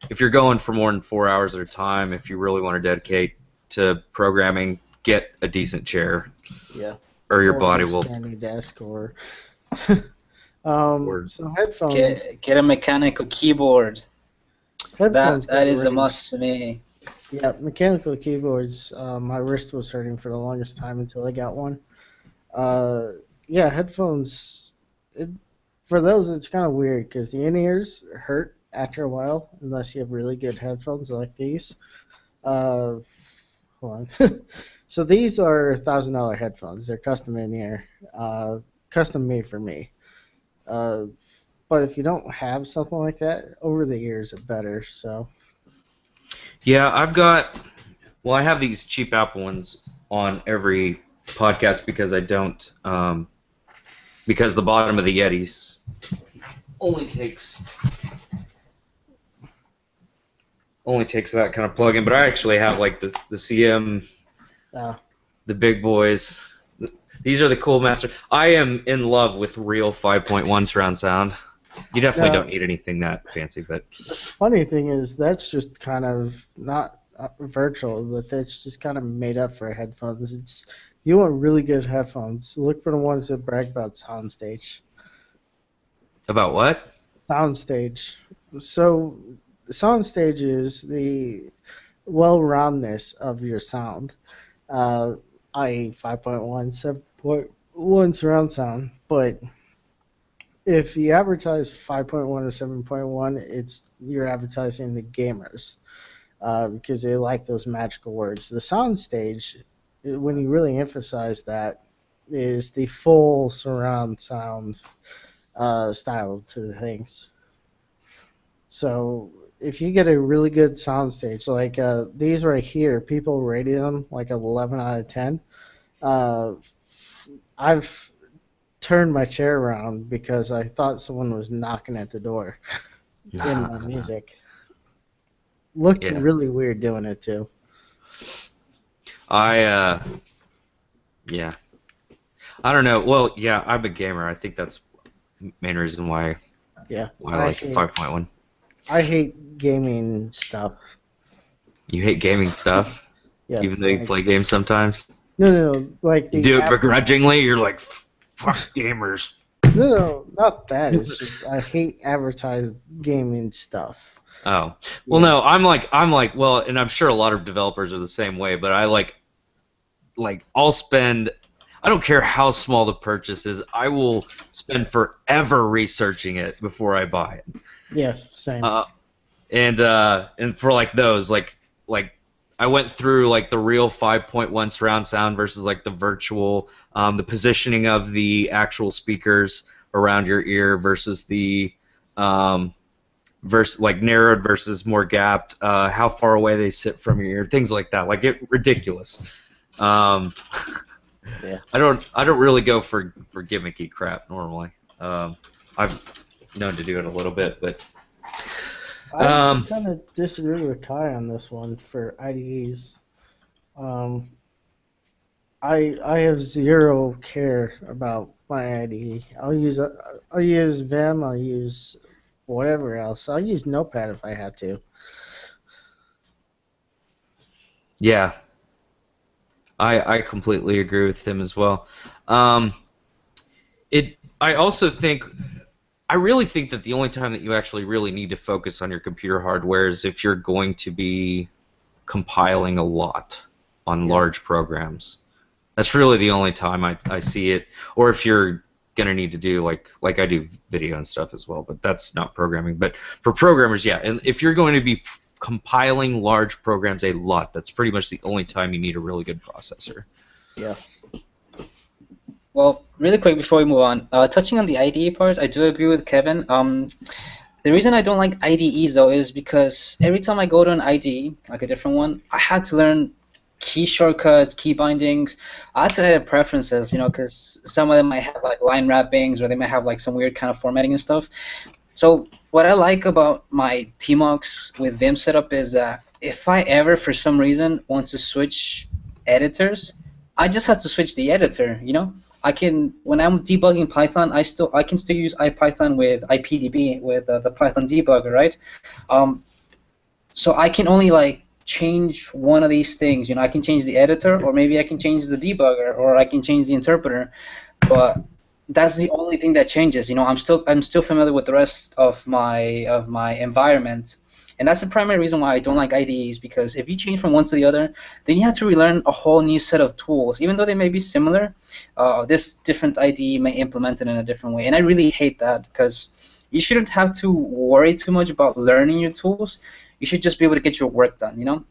if you're going for more than 4 hours at a time, if you really want to dedicate to programming, get a decent chair. Yeah. Or your body a will. standing desk or. Or- So headphones. Get a mechanical keyboard. Headphones That get is a great. must to me. Yeah, mechanical keyboards. My wrist was hurting for the longest time until I got one. Yeah, headphones. For those, it's kind of weird because the in-ears hurt after a while unless you have really good headphones like these. Hold on. So these are $1,000 headphones. They're custom in-ear, custom made for me. But if you don't have something like that, over the ears are better. So Yeah, I have these cheap Apple ones on every podcast because I don't, because the bottom of the Yetis only takes that kind of plug-in. But I actually have like the CM, the big boys. These are the cool master. I am in love with real 5.1 surround sound. You definitely don't need anything that fancy, but the funny thing is that's just kind of not virtual, but that's just kind of made up for headphones. It's you want really good headphones. Look for the ones that brag about soundstage. about what? Soundstage. So soundstage is the well-roundedness of your sound, i.e. 5.1, 7.1 surround sound. But if you advertise 5.1 or 7.1, you're advertising the gamers because they like those magical words. The soundstage, when you really emphasize that, is the full surround sound style to the things. So if you get a really good soundstage, like these right here, people rated them like 11 out of 10. Uh, I've turned my chair around because I thought someone was knocking at the door in my music. Looked Yeah. really weird doing it too. Yeah. I don't know. Well, yeah, I'm a gamer. I think that's the main reason why Yeah, I like 5.1. I hate gaming stuff. You hate gaming stuff, Yeah, even though you play games sometimes. no, like You do it begrudgingly. You're like, fuck gamers. No, not that. It's just I hate advertised gaming stuff. Oh, well, Yeah. no, I'm like, well, and I'm sure a lot of developers are the same way, but I like I'll spend. I don't care how small the purchase is. I will spend forever researching it before I buy it. Yeah, same. And for like those, like I went through like the real 5.1 surround sound versus like the virtual, the positioning of the actual speakers around your ear versus the like narrowed versus more gapped, how far away they sit from your ear, things like that. Like ridiculous. Yeah. I don't really go for gimmicky crap normally. I've known to do it a little bit, but I kind of disagree with Kai on this one for IDEs. I have zero care about my IDE. I'll use Vim. I'll use whatever else. I'll use Notepad if I had to. yeah, I completely agree with him as well. I really think that the only time that you actually really need to focus on your computer hardware is if you're going to be compiling a lot on large programs. That's really the only time I see it, or if you're gonna need to do like I do video and stuff as well, but that's not programming. But for programmers, yeah, and if you're going to be compiling large programs a lot, that's pretty much the only time you need a really good processor. Yeah. Well, really quick before we move on, touching on the IDE parts, I do agree with Kevin. The reason I don't like IDEs though is because every time I go to an IDE, like a different one, I had to learn key shortcuts, key bindings. I had to edit preferences, because some of them might have like line wrappings or they might have like some weird kind of formatting and stuff. So what I like about my Tmux with Vim setup is that if I ever for some reason want to switch editors, I just have to switch the editor, I can, when I'm debugging Python, I can still use IPython with IPDB with the Python debugger, right? So I can only like change one of these things. I can change the editor, or maybe I can change the debugger, or I can change the interpreter. But that's the only thing that changes. I'm still familiar with the rest of my environment. And that's the primary reason why I don't like IDEs, because if you change from one to the other, then you have to relearn a whole new set of tools. Even though they may be similar, this different IDE may implement it in a different way. And I really hate that, because you shouldn't have to worry too much about learning your tools. You should just be able to get your work done,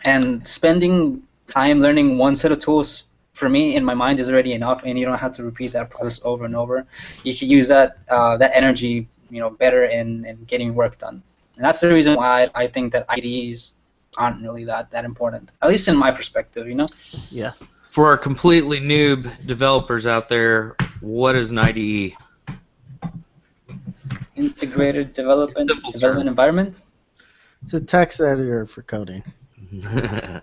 And spending time learning one set of tools, for me, in my mind, is already enough, and you don't have to repeat that process over and over. You can use that energy, better in getting work done. And that's the reason why I think that IDEs aren't really that important, at least in my perspective, Yeah. For our completely noob developers out there, what is an IDE? Integrated development environment. It's a text editor for coding. Yeah.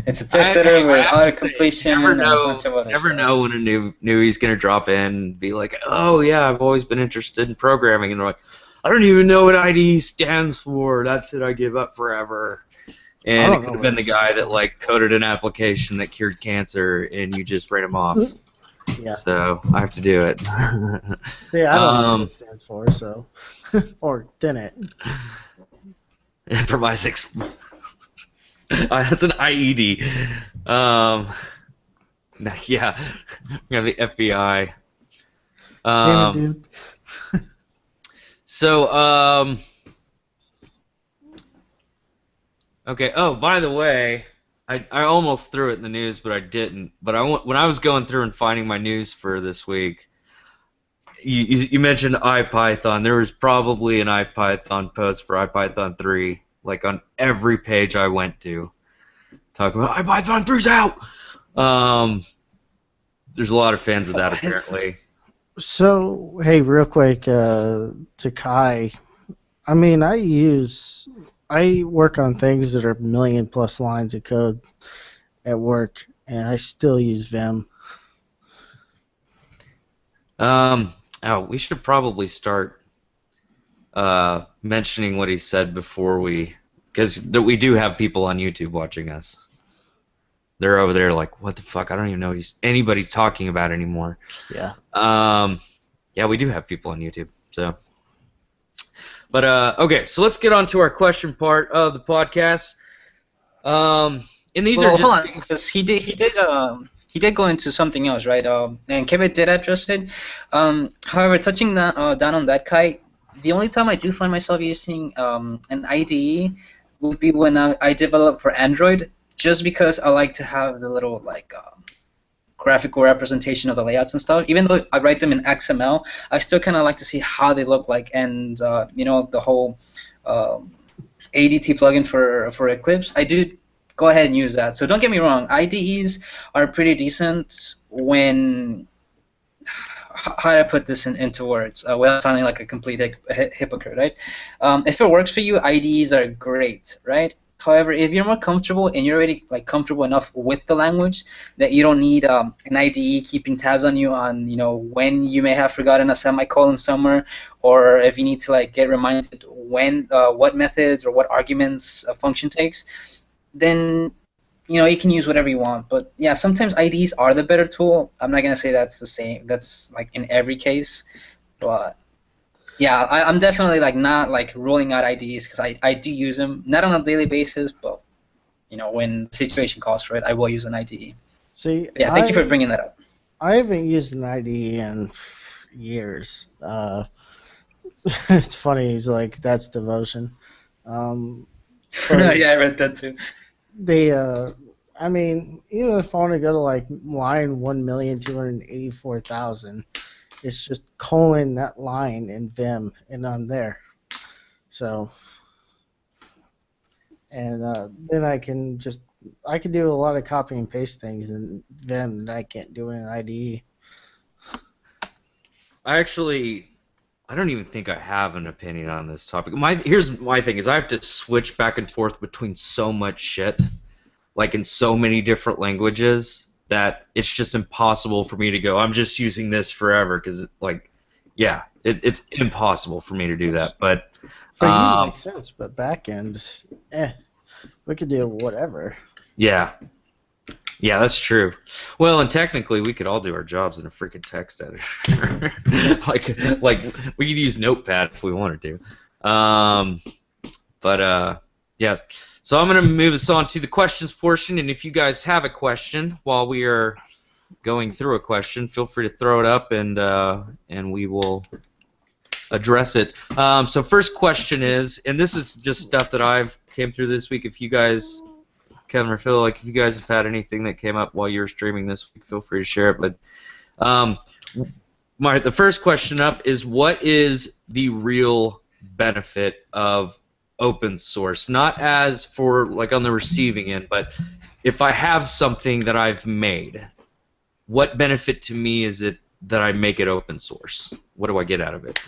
It's a text editor with auto-completion and a bunch of other Never stuff. know when a newbie's going to drop in and be like, oh, yeah, I've always been interested in programming. And they're like, I don't even know what IDE stands for. That's it. I give up forever. And it could have been the guy that like coded an application that cured cancer, and you just write him off. Yeah. So I have to do it. Yeah, I don't know what it stands for, so or didn't. Improvise. That's an IED. Yeah, we have the FBI. Damn it, dude. So, okay. Oh, by the way, I almost threw it in the news, but I didn't. But when I was going through and finding my news for this week, you mentioned IPython. There was probably an IPython post for IPython 3, like on every page I went to, talking about IPython 3's out. There's a lot of fans of that apparently. So, hey, real quick, to Kai, I mean, I work on things that are million plus lines of code at work, and I still use Vim. We should probably start mentioning what he said before because we do have people on YouTube watching us. They're over there like, what the fuck? I don't even know what anybody's talking about anymore. Yeah. Yeah, we do have people on YouTube. So, but okay, so let's get on to our question part of the podcast. And these are just hold on, because he did go into something else, right? And Kevin did address it. However, touching down on that, Kai, the only time I do find myself using an IDE would be when I develop for Android, just because I like to have the little graphical representation of the layouts and stuff. Even though I write them in XML, I still kind of like to see how they look like, and the whole ADT plugin for Eclipse, I do go ahead and use that. So don't get me wrong, IDEs are pretty decent when, how do I put this into words without sounding like a complete hypocrite, right? If it works for you, IDEs are great, right? However, if you're more comfortable and you're already comfortable enough with the language that you don't need an IDE keeping tabs on you on when you may have forgotten a semicolon somewhere, or if you need to get reminded when what methods or what arguments a function takes, then you can use whatever you want. But yeah, sometimes IDEs are the better tool. I'm not gonna say that's the same. That's in every case, but. Yeah, I'm definitely not ruling out IDEs, because I do use them, not on a daily basis, but when the situation calls for it, I will use an IDE. See, But yeah, thank you for bringing that up. I haven't used an IDE in years. It's funny. He's like, that's devotion. Yeah, I read that too. I mean, even if I want to go to line 1,284,000. It's just colon that line in Vim, and I'm there. So, and then I can do a lot of copy and paste things in Vim that I can't do in an IDE. I don't even think I have an opinion on this topic. Here's my thing is I have to switch back and forth between so much shit, in so many different languages, that it's just impossible for me to go, I'm just using this forever, because it's impossible for me to do that. But for you it makes sense, but back end, we could do whatever. Yeah, that's true. Well, and technically we could all do our jobs in a freaking text editor. like we could use Notepad if we wanted to. Yeah. So I'm going to move us on to the questions portion, and if you guys have a question while we are going through a question, feel free to throw it up, and we will address it. So first question is, and this is just stuff that I've came through this week. If you guys, Kevin or Phil, if you guys have had anything that came up while you were streaming this week, feel free to share it. But the first question up is, what is the real benefit of open source? Not as for on the receiving end, but if I have something that I've made, what benefit to me is it that I make it open source? What do I get out of it?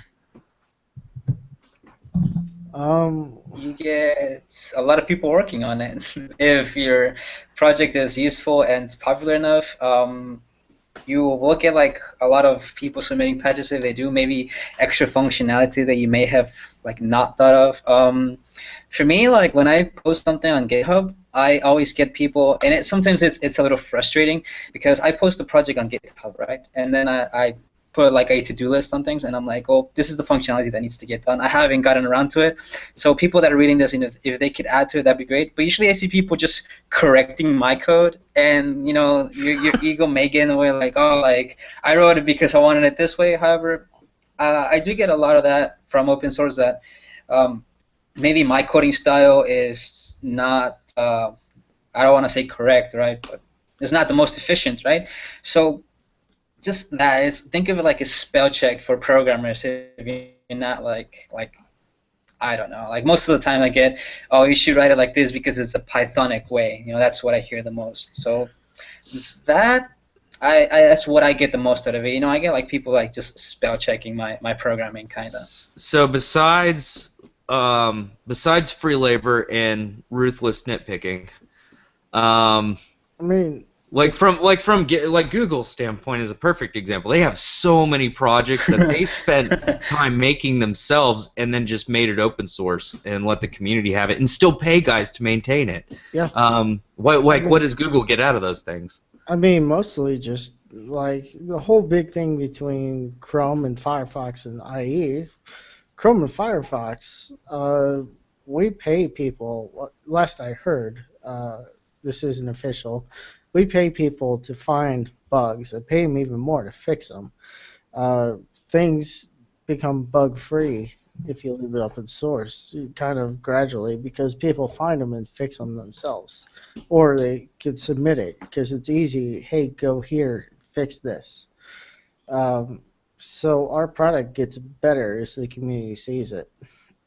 You get a lot of people working on it. If your project is useful and popular enough, you will get a lot of people submitting patches. If they do, maybe extra functionality that you may have not thought of. For me, when I post something on GitHub, I always get people, and sometimes it's a little frustrating, because I post a project on GitHub, right? And then I put a to-do list on things, and I'm like, oh, this is the functionality that needs to get done. I haven't gotten around to it. So people that are reading this, if they could add to it, that'd be great. But usually I see people just correcting my code, and your ego may get in the way, I wrote it because I wanted it this way. However, I do get a lot of that from open source, that maybe my coding style is not, I don't want to say correct, right? But it's not the most efficient, right? So just that. Think of it like a spell check for programmers. If you're not like I don't know. Like most of the time I get, oh, you should write it like this because it's a Pythonic way. That's what I hear the most. So that that's what I get the most out of it. I get like people like just spell checking my programming kind of. So besides free labor and ruthless nitpicking, I mean, like Google's standpoint is a perfect example. They have so many projects that they spent time making themselves and then just made it open source and let the community have it and still pay guys to maintain it. Yeah. What does Google get out of those things? I mean, mostly just like the whole big thing between Chrome and Firefox and IE. Chrome and Firefox, we pay people. Last I heard, this isn't official. We pay people to find bugs and pay them even more to fix them. Things become bug-free if you leave it open source, kind of gradually, because people find them and fix them themselves. Or they could submit it because it's easy. Hey, go here, fix this. So our product gets better as the community sees it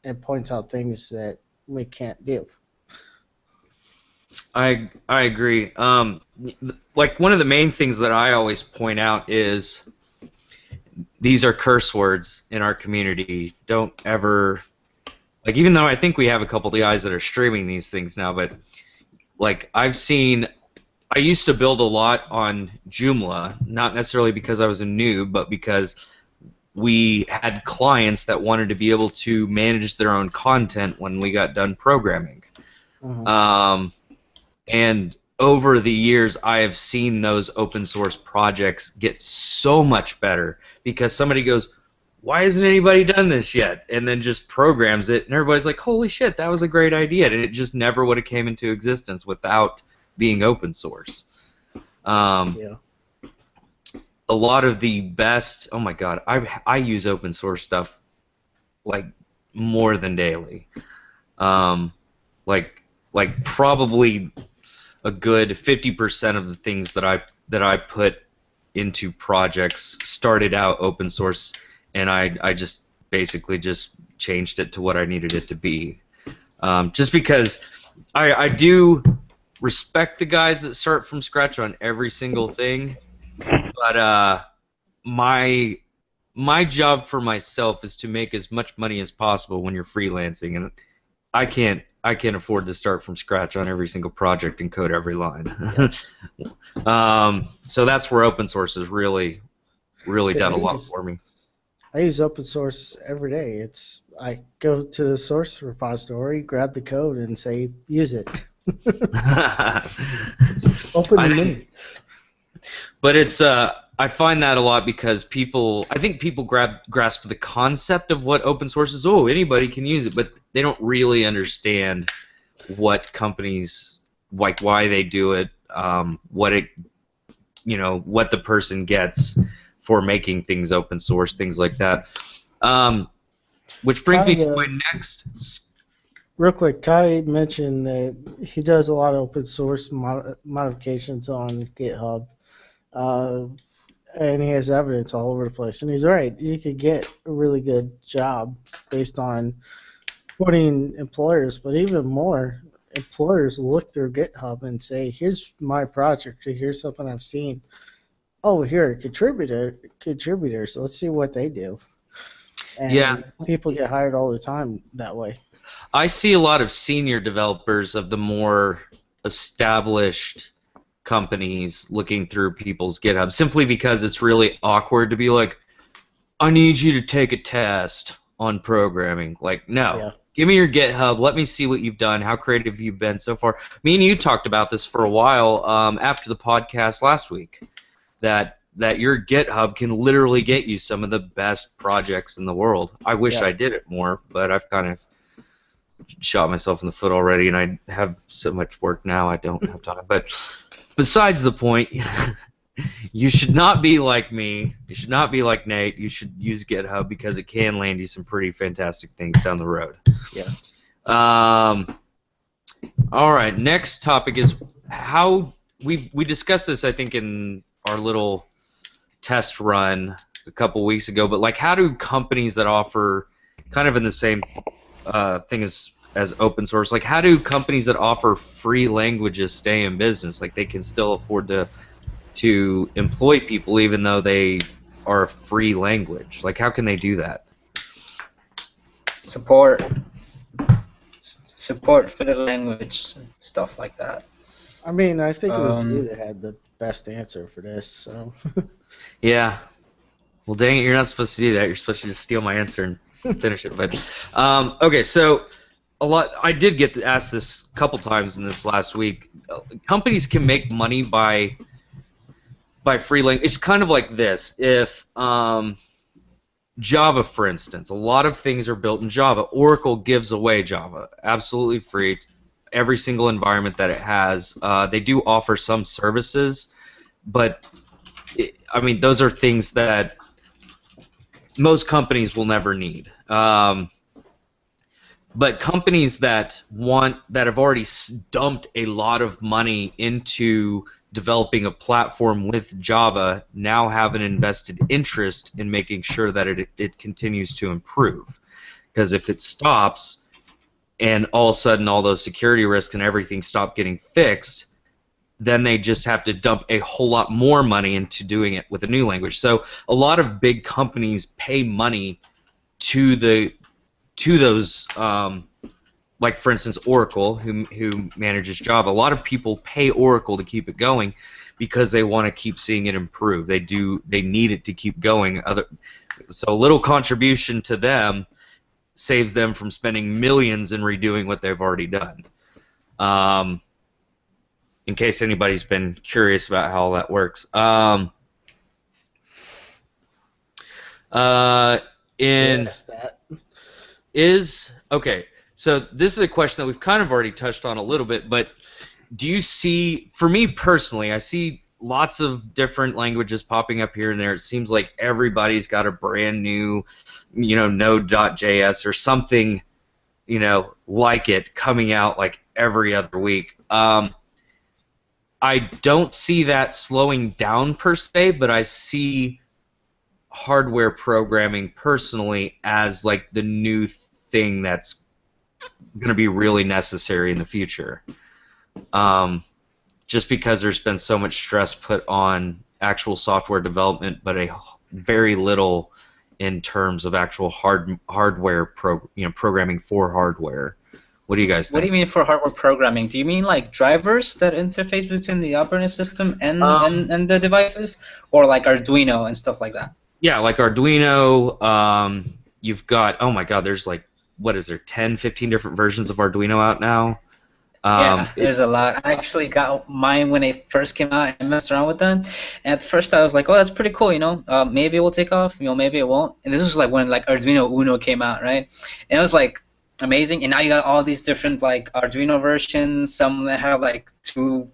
and points out things that we can't do. I agree. Like one of the main things that I always point out is these are curse words in our community. Don't ever, like, even though I think we have a couple of guys that are streaming these things now, but like I used to build a lot on Joomla, not necessarily because I was a noob, but because we had clients that wanted to be able to manage their own content when we got done programming. And over the years, I have seen those open source projects get so much better because somebody goes, why hasn't anybody done this yet? And then just programs it, and everybody's like, holy shit, that was a great idea. And it just never would have came into existence without being open source. Yeah. A lot of the best, oh my god, I use open source stuff like more than daily. Like probably a good 50% of the things that I put into projects started out open source, and I just basically just changed it to what I needed it to be. Just because I do respect the guys that start from scratch on every single thing, but my job for myself is to make as much money as possible when you're freelancing, and I can't afford to start from scratch on every single project and code every line. So that's where open source has really done a lot for me. I use open source every day. I go to the source repository, grab the code, and say use it. Open the menu. But it's I find that a lot because I think people grasp the concept of what open source is. Oh, anybody can use it, but they don't really understand what companies, like why they do it, what the person gets for making things open source, things like that. Which brings me to my next. Real quick, Kai mentioned that he does a lot of open source modifications on GitHub. And he has evidence all over the place. And he's right. You could get a really good job based on putting employers, but even more, employers look through GitHub and say, here's my project, or here's something I've seen. Oh, here, contributors. Let's see what they do. And yeah. People get hired all the time that way. I see a lot of senior developers of the more established companies looking through people's GitHub simply because it's really awkward to be like, I need you to take a test on programming. Like, no. Yeah. Give me your GitHub. Let me see what you've done, how creative you've been so far. Me and you talked about this for a while after the podcast last week, that your GitHub can literally get you some of the best projects in the world. I wish I did it more, but I've kind of shot myself in the foot already, and I have so much work now I don't have time. But besides the point, you should not be like me. You should not be like Nate. You should use GitHub because it can land you some pretty fantastic things down the road. Yeah. All right. Next topic is how we discussed this, I think, in our little test run a couple weeks ago, but like, how do companies that offer kind of in the same thing as open source, like how do companies that offer free languages stay in business? Like they can still afford to employ people even though they are a free language. Like how can they do that? Support for the language, stuff like that. I mean, I think it was you that had the best answer for this. So. Yeah. Well, dang it, you're not supposed to do that. You're supposed to just steal my answer and finish it. But okay, so I did get to ask this a couple times in this last week. Companies can make money by free language. It's kind of like this. If Java, for instance, a lot of things are built in Java. Oracle gives away Java absolutely free. Every single environment that it has. They do offer some services, but I mean, those are things that most companies will never need. But companies that have already dumped a lot of money into developing a platform with Java now have an invested interest in making sure that it continues to improve. Because if it stops and all of a sudden all those security risks and everything stop getting fixed, then they just have to dump a whole lot more money into doing it with a new language. So a lot of big companies pay money to those, like for instance Oracle, who manages Java. A lot of people pay Oracle to keep it going because they want to keep seeing it improve. They need it to keep going. So a little contribution to them saves them from spending millions in redoing what they've already done. In case anybody's been curious about how all that works. Okay, so this is a question that we've kind of already touched on a little bit, but do you see, for me personally, I see lots of different languages popping up here and there. It seems like everybody's got a brand new, Node.js or something, like it coming out like every other week. I don't see that slowing down per se, but I see hardware programming personally as like the new thing that's going to be really necessary in the future. Just because there's been so much stress put on actual software development, but a very little in terms of actual hardware programming for hardware. What do you guys think? What do you mean for hardware programming? Do you mean like drivers that interface between the operating system and the devices, or like Arduino and stuff like that? Yeah, like Arduino. You've got, oh my God, there's like, what is there, 10, 15 different versions of Arduino out now? Yeah, there's a lot. I actually got mine when it first came out and messed around with them. And at first I was like, oh, that's pretty cool, maybe it will take off, maybe it won't. And this was like when like Arduino Uno came out, right? And it was like amazing. And now you got all these different like Arduino versions, some that have like 2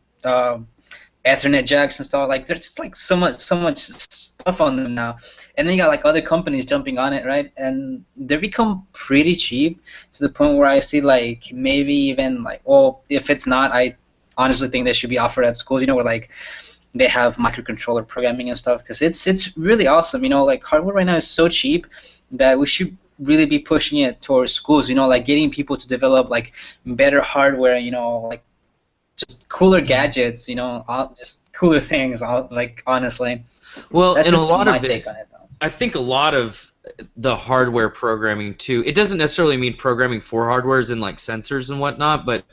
Ethernet jacks and stuff. Like there's just like so much stuff on them now. And then you got like other companies jumping on it, right? And they become pretty cheap to the point where I see like maybe even like, well, if it's not, I honestly think they should be offered at schools, where like they have microcontroller programming and stuff, because it's really awesome. Like hardware right now is so cheap that we should really be pushing it towards schools, like getting people to develop like better hardware, like just cooler gadgets, just cooler things, like honestly. Well, that's and just a lot my of take on it, though. I think a lot of the hardware programming too, it doesn't necessarily mean programming for hardwares and like sensors and whatnot, but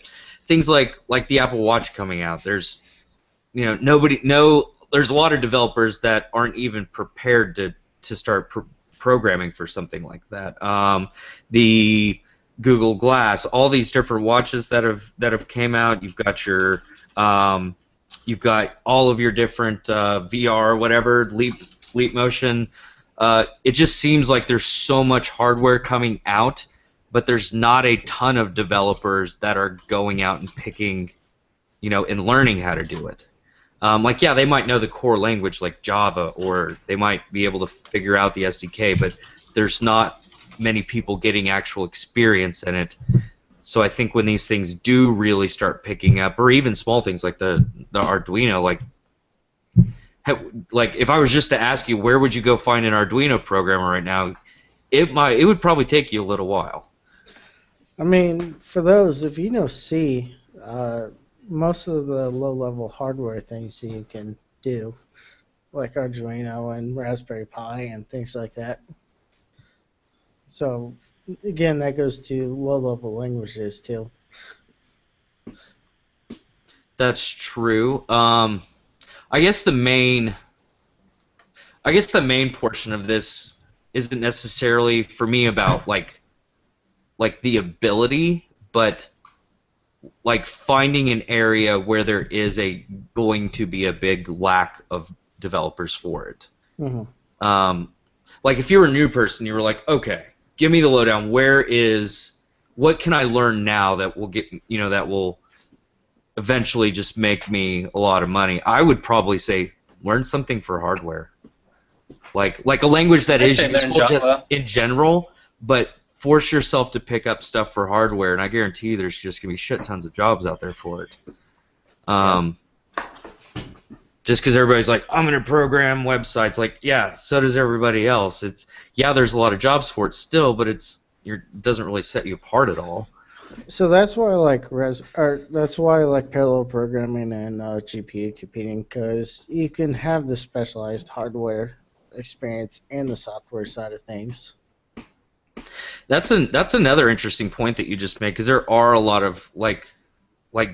things like the Apple Watch coming out, there's there's a lot of developers that aren't even prepared to start programming for something like that. The Google Glass, all these different watches that have came out. You've got your you've got all of your different VR, whatever, Leap Motion. It just seems like there's so much hardware coming out, but there's not a ton of developers that are going out and picking, and learning how to do it. Yeah, they might know the core language like Java, or they might be able to figure out the SDK, but there's not many people getting actual experience in it. So I think when these things do really start picking up, or even small things like the Arduino, like like if I was just to ask you where would you go find an Arduino programmer right now, it would probably take you a little while. I mean, for those, if you know C, most of the low-level hardware things you can do, like Arduino and Raspberry Pi and things like that. So, again, that goes to low-level languages too. That's true. I guess the main portion of this isn't necessarily for me about like the ability, but like finding an area where there is going to be a big lack of developers for it. Mm-hmm. Like if you're a new person, you were like, okay, give me the lowdown. What can I learn now that will that will eventually just make me a lot of money? I would probably say learn something for hardware, like a language that is useful just in general, but force yourself to pick up stuff for hardware, and I guarantee you there's just gonna be shit tons of jobs out there for it. Just because everybody's like, I'm gonna program websites, like, yeah, so does everybody else. There's a lot of jobs for it still, but it doesn't really set you apart at all. So that's why I like parallel programming and GPU computing, because you can have the specialized hardware experience and the software side of things. That's another interesting point that you just made, because there are a lot of like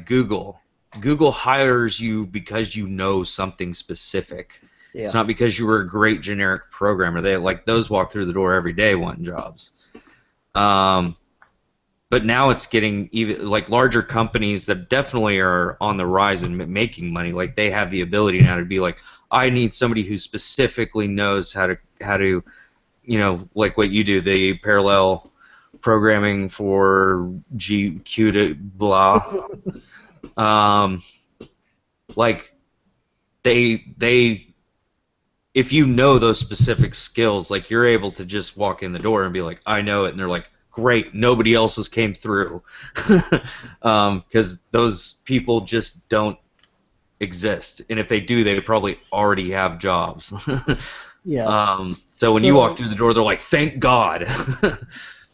Google. Google hires you because you know something specific. Yeah. It's not because you were a great generic programmer. Those walk through the door every day wanting jobs. But now it's getting even like larger companies that definitely are on the rise and making money. Like they have the ability now to be like, I need somebody who specifically knows how to like what you do, the parallel programming for GQ to blah. Like they if you know those specific skills, like you're able to just walk in the door and be like, I know it, and they're like, great, nobody else has came through, because those people just don't exist, and if they do, they probably already have jobs. Yeah. So when you walk through the door, they're like, thank God.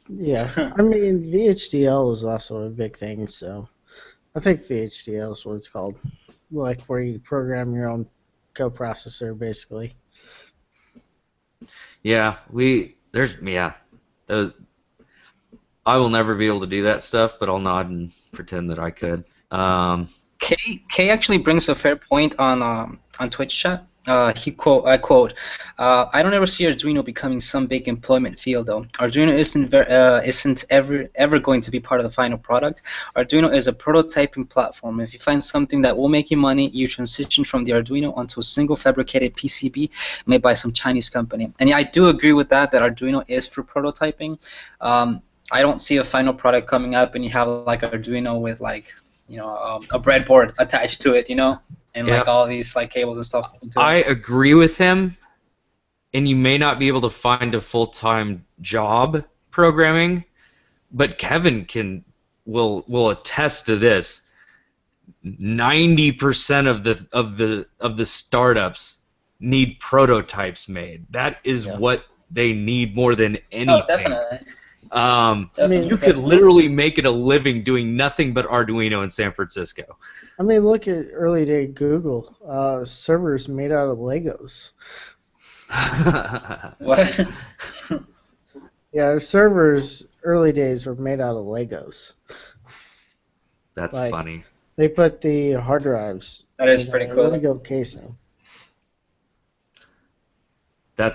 Yeah, I mean VHDL is also a big thing, so I think VHDL is what it's called, like where you program your own coprocessor, basically. Yeah, I will never be able to do that stuff, but I'll nod and pretend that I could. Kay actually brings a fair point on Twitch chat. I quote, I don't ever see Arduino becoming some big employment field though. Arduino isn't ever going to be part of the final product. Arduino is a prototyping platform. If you find something that will make you money, you transition from the Arduino onto a single fabricated PCB made by some Chinese company. And yeah, I do agree with that Arduino is for prototyping. I don't see a final product coming up and you have like Arduino with like a breadboard attached to it, and like all these like cables and stuff. I agree with him, and you may not be able to find a full-time job programming, but Kevin will attest to this. 90% of the startups need prototypes made. That is what they need more than anything. Oh, definitely. You could literally make it a living doing nothing but Arduino in San Francisco. I mean, look at early day Google. Servers made out of Legos. What? Yeah, servers early days were made out of Legos. That's funny. They put the hard drives. That is pretty cool. Lego casing. I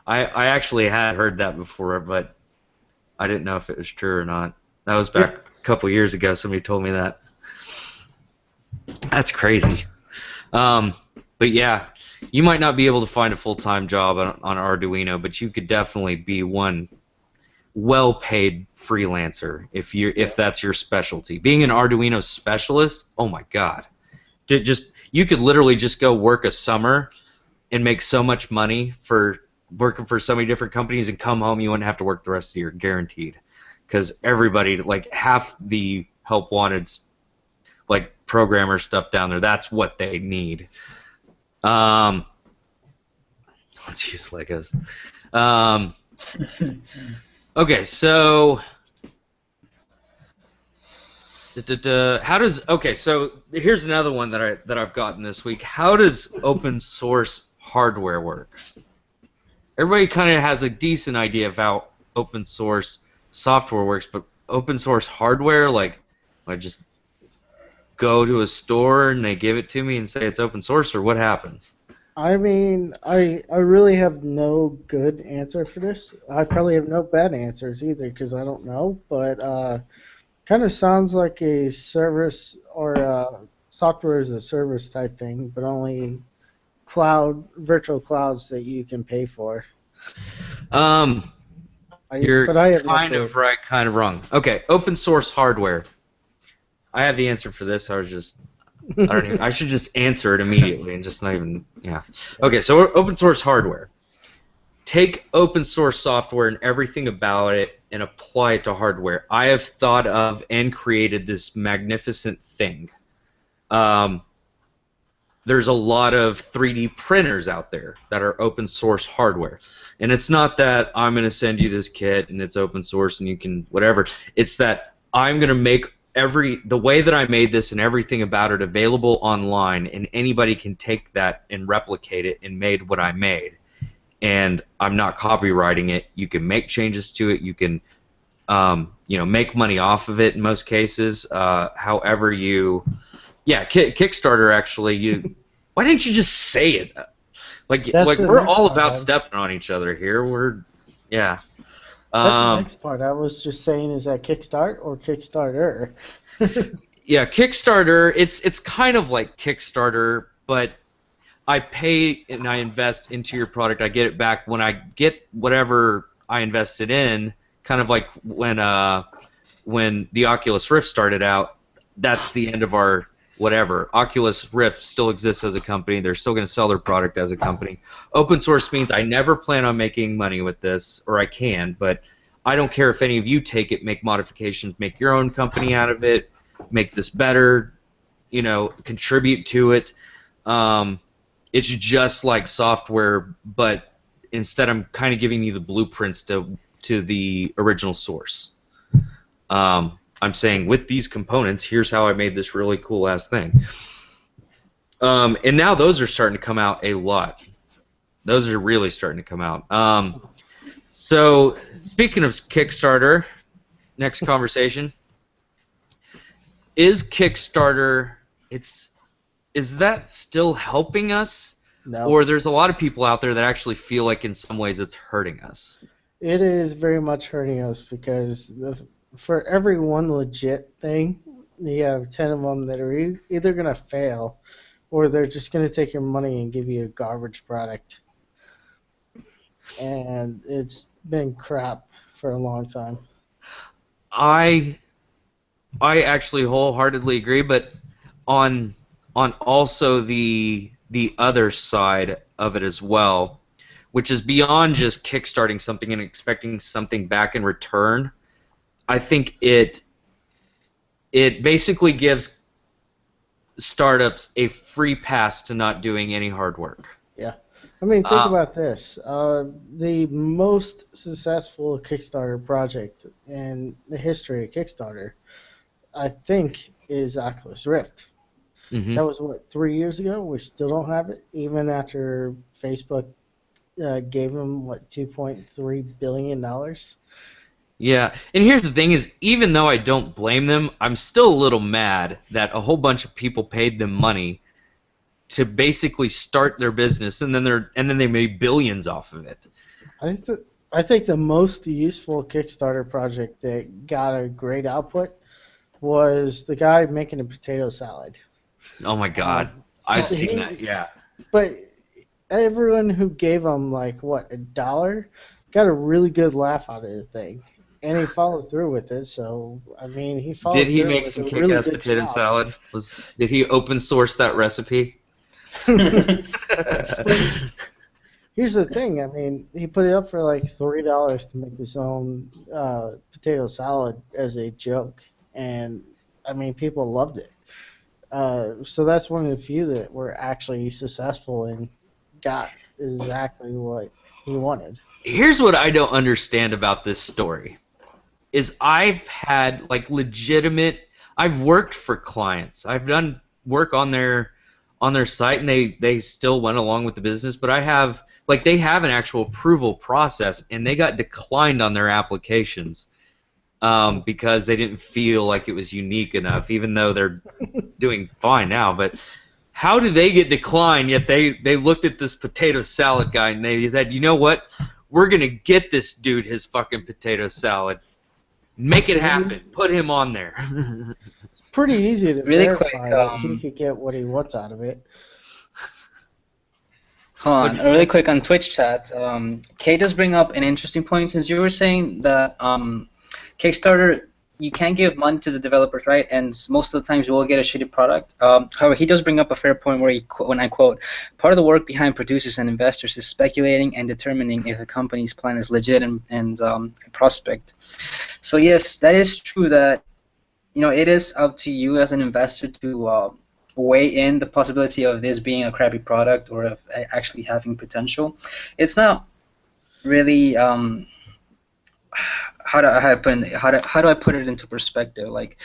actually had heard that before, but I didn't know if it was true or not. That was back a couple years ago. Somebody told me that. That's crazy. But yeah, you might not be able to find a full-time job on Arduino, but you could definitely be one well-paid freelancer if that's your specialty. Being an Arduino specialist, oh my God, you could literally just go work a summer and make so much money for working for so many different companies, and come home, you wouldn't have to work the rest of the year, guaranteed. Because everybody, like half the help wanted, like programmer stuff down there, that's what they need. Um, let's use Legos. Um, okay, so how does so here's another one that I've gotten this week. How does open source hardware work? Everybody kind of has a decent idea of how open source software works, but open source hardware, like I just go to a store and they give it to me and say it's open source, or what happens? I mean, I really have no good answer for this. I probably have no bad answers either because I don't know, but kind of sounds like a service or software as a service type thing, but only virtual clouds that you can pay for. You're but I have kind of right, kind of wrong. Okay, open source hardware. I have the answer for this. I should just answer it immediately and just not even, yeah. Okay, so open source hardware. Take open source software and everything about it and apply it to hardware. I have thought of and created this magnificent thing. There's a lot of 3D printers out there that are open source hardware. And it's not that I'm going to send you this kit and it's open source and you can whatever. It's that I'm going to make the way that I made this and everything about it available online, and anybody can take that and replicate it and made what I made. And I'm not copywriting it. You can make changes to it. You can make money off of it in most cases. However you... Yeah, Kickstarter actually. Why didn't you just say it? Like we're all about stepping on each other here. Yeah. That's the next part. I was just saying, is that Kickstart or Kickstarter? Yeah, Kickstarter. It's kind of like Kickstarter, but I pay and I invest into your product. I get it back when I get whatever I invested in. Kind of like when the Oculus Rift started out. That's the end of our whatever. Oculus Rift still exists as a company. They're still going to sell their product as a company. Open source means I never plan on making money with this, or I can, but I don't care if any of you take it, make modifications, make your own company out of it, make this better, contribute to it. It's just like software, but instead I'm kind of giving you the blueprints to the original source. I'm saying with these components, here's how I made this really cool ass thing. And now those are starting to come out a lot. Those are really starting to come out. So speaking of Kickstarter, next conversation. Is Kickstarter, is that still helping us? No. Or there's a lot of people out there that actually feel like in some ways it's hurting us? It is very much hurting us because for every one legit thing, you have 10 of them that are either going to fail or they're just going to take your money and give you a garbage product. And it's been crap for a long time. I actually wholeheartedly agree, but on also the other side of it as well, which is beyond just kickstarting something and expecting something back in return. I think it basically gives startups a free pass to not doing any hard work. Yeah. I mean, think about this. The most successful Kickstarter project in the history of Kickstarter, I think, is Oculus Rift. Mm-hmm. That was, 3 years ago? We still don't have it, even after Facebook gave them, $2.3 billion? Yeah, and here's the thing is, even though I don't blame them, I'm still a little mad that a whole bunch of people paid them money to basically start their business, and then they made billions off of it. I think the most useful Kickstarter project that got a great output was the guy making a potato salad. Oh my God, I've seen that. Yeah. But everyone who gave him $1 got a really good laugh out of the thing. And he followed through with it, so I mean, he followed. Did he make some kick-ass potato salad? Did he open source that recipe? Here's the thing. I mean, he put it up for $3 to make his own potato salad as a joke, and I mean, people loved it. So that's one of the few that were actually successful and got exactly what he wanted. Here's what I don't understand about this story. Is I've had like legitimate. I've worked for clients. I've done work on their site, and they still went along with the business. But I have like they have an actual approval process, and they got declined on their applications because they didn't feel like it was unique enough, even though they're doing fine now. But how do they get declined? Yet they looked at this potato salad guy and they said, you know what? We're gonna get this dude his fucking potato salad. Make it happen. Put him on there. It's pretty easy to Really verify quick, that he could get what he wants out of it. Hold on, really quick on Twitch chat. Kay does bring up an interesting point since you were saying that Kickstarter, you can't give money to the developers, right? And most of the times you will get a shitty product. However, he does bring up a fair point where when I quote, part of the work behind producers and investors is speculating and determining if a company's plan is legit and prospect. So yes, that is true that, it is up to you as an investor to weigh in the possibility of this being a crappy product or of actually having potential. It's not really how do I put it into perspective? Like,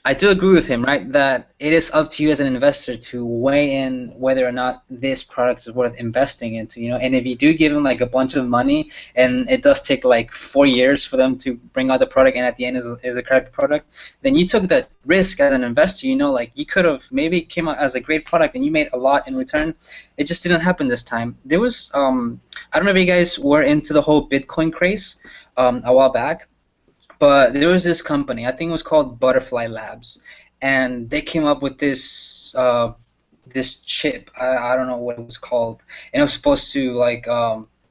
I do agree with him, right? That it is up to you as an investor to weigh in whether or not this product is worth investing into, And if you do give them like a bunch of money, and it does take like 4 years for them to bring out the product, and at the end is a crappy product, then you took that risk as an investor. Like you could have maybe came out as a great product and you made a lot in return. It just didn't happen this time. There was I don't know if you guys were into the whole Bitcoin craze a while back. But there was this company, I think it was called Butterfly Labs, and they came up with this this chip. I don't know what it was called, and it was supposed to like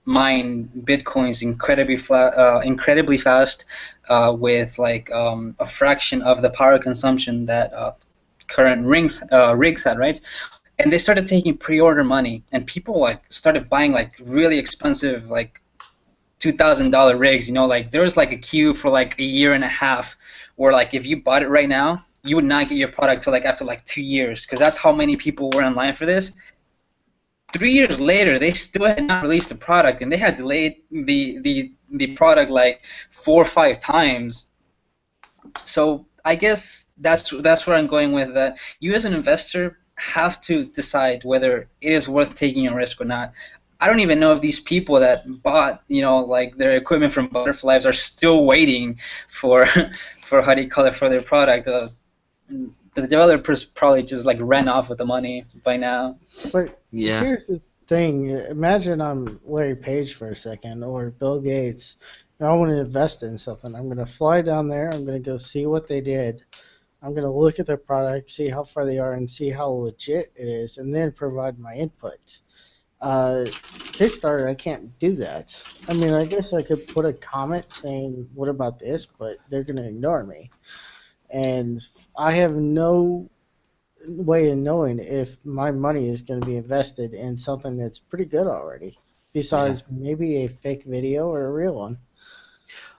mine bitcoins incredibly fast with like a fraction of the power consumption that current rigs had, right? And they started taking pre-order money, and people like started buying like really expensive like $2,000 rigs, like there was like a queue for like a year and a half where like if you bought it right now, you would not get your product till like after like 2 years, because that's how many people were in line for this. 3 years later, they still had not released the product, and they had delayed the product like 4 or 5 times. So I guess that's where I'm going with that. You as an investor have to decide whether it is worth taking a risk or not. I don't even know if these people that bought, like their equipment from Butterflies are still waiting for how do you call it, for their product. The developers probably just like ran off with the money by now. But Yeah. here's the thing. Imagine I'm Larry Page for a second, or Bill Gates, and I want to invest in something. I'm going to fly down there. I'm going to go see what they did. I'm going to look at their product, see how far they are, and see how legit it is, and then provide my input. Kickstarter, I can't do that. I mean, I guess I could put a comment saying, what about this? But they're going to ignore me. And I have no way of knowing if my money is going to be invested in something that's pretty good already, besides maybe a fake video or a real one.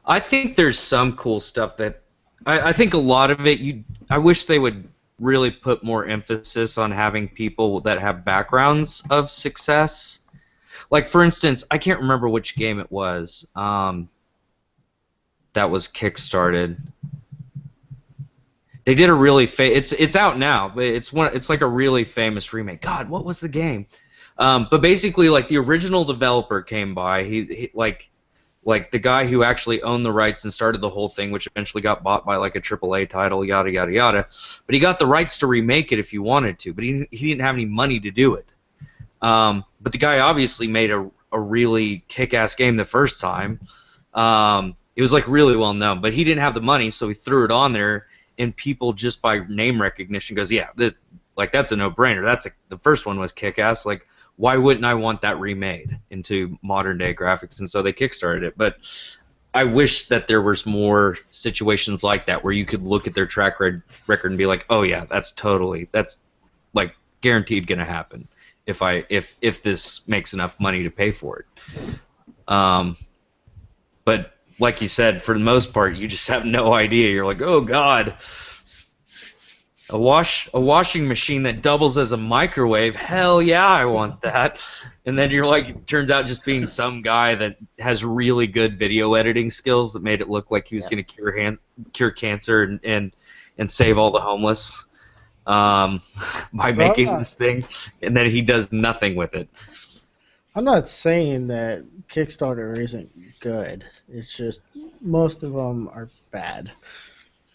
I think there's some cool stuff that I think a lot of it I wish they would really put more emphasis on having people that have backgrounds of success. Like, for instance, I can't remember which game it was that was kickstarted. They did a really it's out now, but it's like a really famous remake. God, what was the game? But basically, like, the original developer came by. He like the guy who actually owned the rights and started the whole thing, which eventually got bought by like a AAA title, yada yada yada. But he got the rights to remake it if he wanted to, but he didn't have any money to do it. But the guy obviously made a really kick-ass game the first time. It was like really well known, but he didn't have the money, so he threw it on there, and people just by name recognition goes, yeah, that's a no-brainer. The first one was kick-ass. Like, why wouldn't I want that remade into modern day graphics? And so they kickstarted it. But I wish that there was more situations like that where you could look at their track record and be like, oh yeah, that's like guaranteed going to happen if this makes enough money to pay for it. But like you said, for the most part, you just have no idea. You're like, oh god. A washing machine that doubles as a microwave. Hell yeah, I want that. And then you're like, it turns out just being some guy that has really good video editing skills that made it look like he was going to cure cancer and save all the homeless by making this thing, and then he does nothing with it. I'm not saying that Kickstarter isn't good. It's just most of them are bad.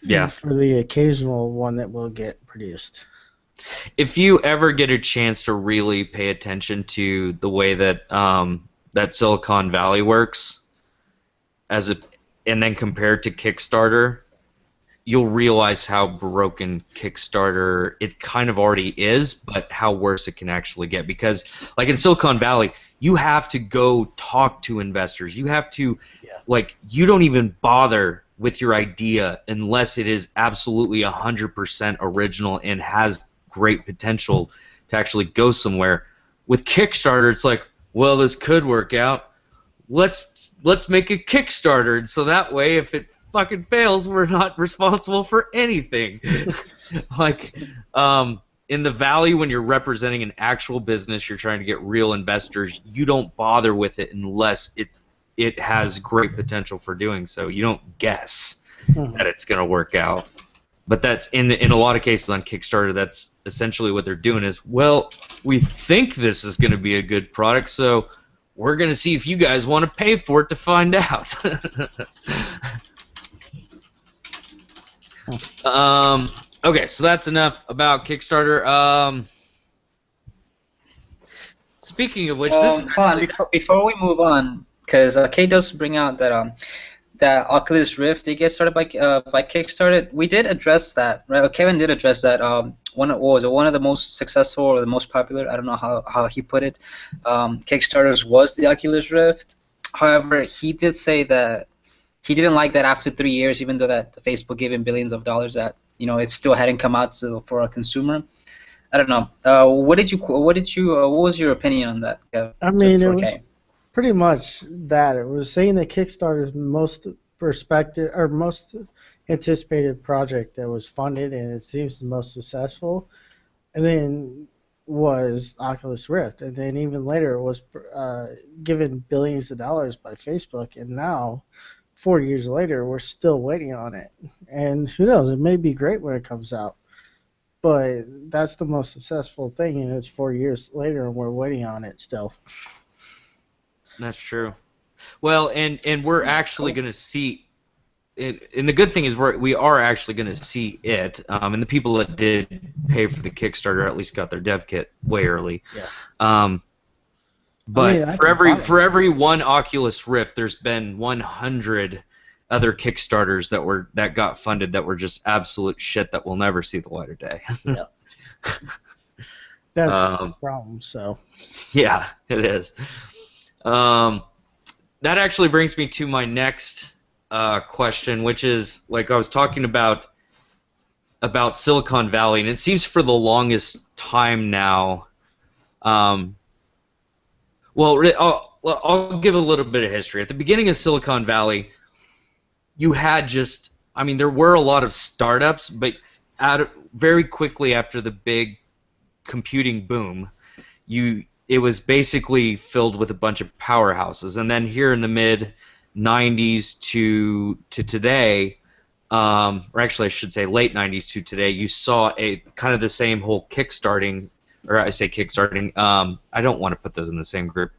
Yeah. For the occasional one that will get produced. If you ever get a chance to really pay attention to the way that that Silicon Valley works, and then compare it to Kickstarter, you'll realize how broken Kickstarter it kind of already is, but how worse it can actually get. Because, like in Silicon Valley, you have to go talk to investors. You have to, you don't even bother with your idea unless it is absolutely 100% original and has great potential to actually go somewhere. With Kickstarter, it's like, well, this could work out. Let's make a Kickstarter, and so that way, if it fucking fails, we're not responsible for anything. In the Valley, when you're representing an actual business, you're trying to get real investors, you don't bother with it unless it has great potential for doing so. You don't guess that it's going to work out. But that's in a lot of cases on Kickstarter, that's essentially what they're doing is, well, we think this is going to be a good product, so we're going to see if you guys want to pay for it to find out. Okay, so that's enough about Kickstarter. Speaking of which, this hold on, before we move on, because Kay does bring out that Oculus Rift did get started by Kickstarter. We did address that, right? Kevin did address that. One of the most successful or the most popular, I don't know how he put it, Kickstarters was the Oculus Rift. However, he did say that he didn't like that after 3 years, even though that Facebook gave him billions of dollars, that it still hadn't come out for a consumer. I don't know. What was your opinion on that? I mean, it was pretty much that. It was saying that Kickstarter's most anticipated project that was funded, and it seems the most successful, and then was Oculus Rift, and then even later it was given billions of dollars by Facebook, and now 4 years later we're still waiting on it. And who knows, it may be great when it comes out, but that's the most successful thing, and it's 4 years later and we're waiting on it still. That's true. Well, and we're actually going to see it, and the good thing is we are actually going to see it. And the people that did pay for the Kickstarter at least got their dev kit way early. Yeah. But for every one Oculus Rift, there's been 100 other Kickstarters that got funded that were just absolute shit that will never see the light of day. Yeah. That's the problem. So. Yeah, it is. That actually brings me to my next question, which is, like I was talking about Silicon Valley, and it seems for the longest time now. I'll give a little bit of history. At the beginning of Silicon Valley, you had there were a lot of startups, but very quickly after the big computing boom, it was basically filled with a bunch of powerhouses. And then here in the mid-'90s to today, or actually I should say late 90s to today, you saw a kind of the same whole kickstarting, or I say kickstarting, I don't want to put those in the same group,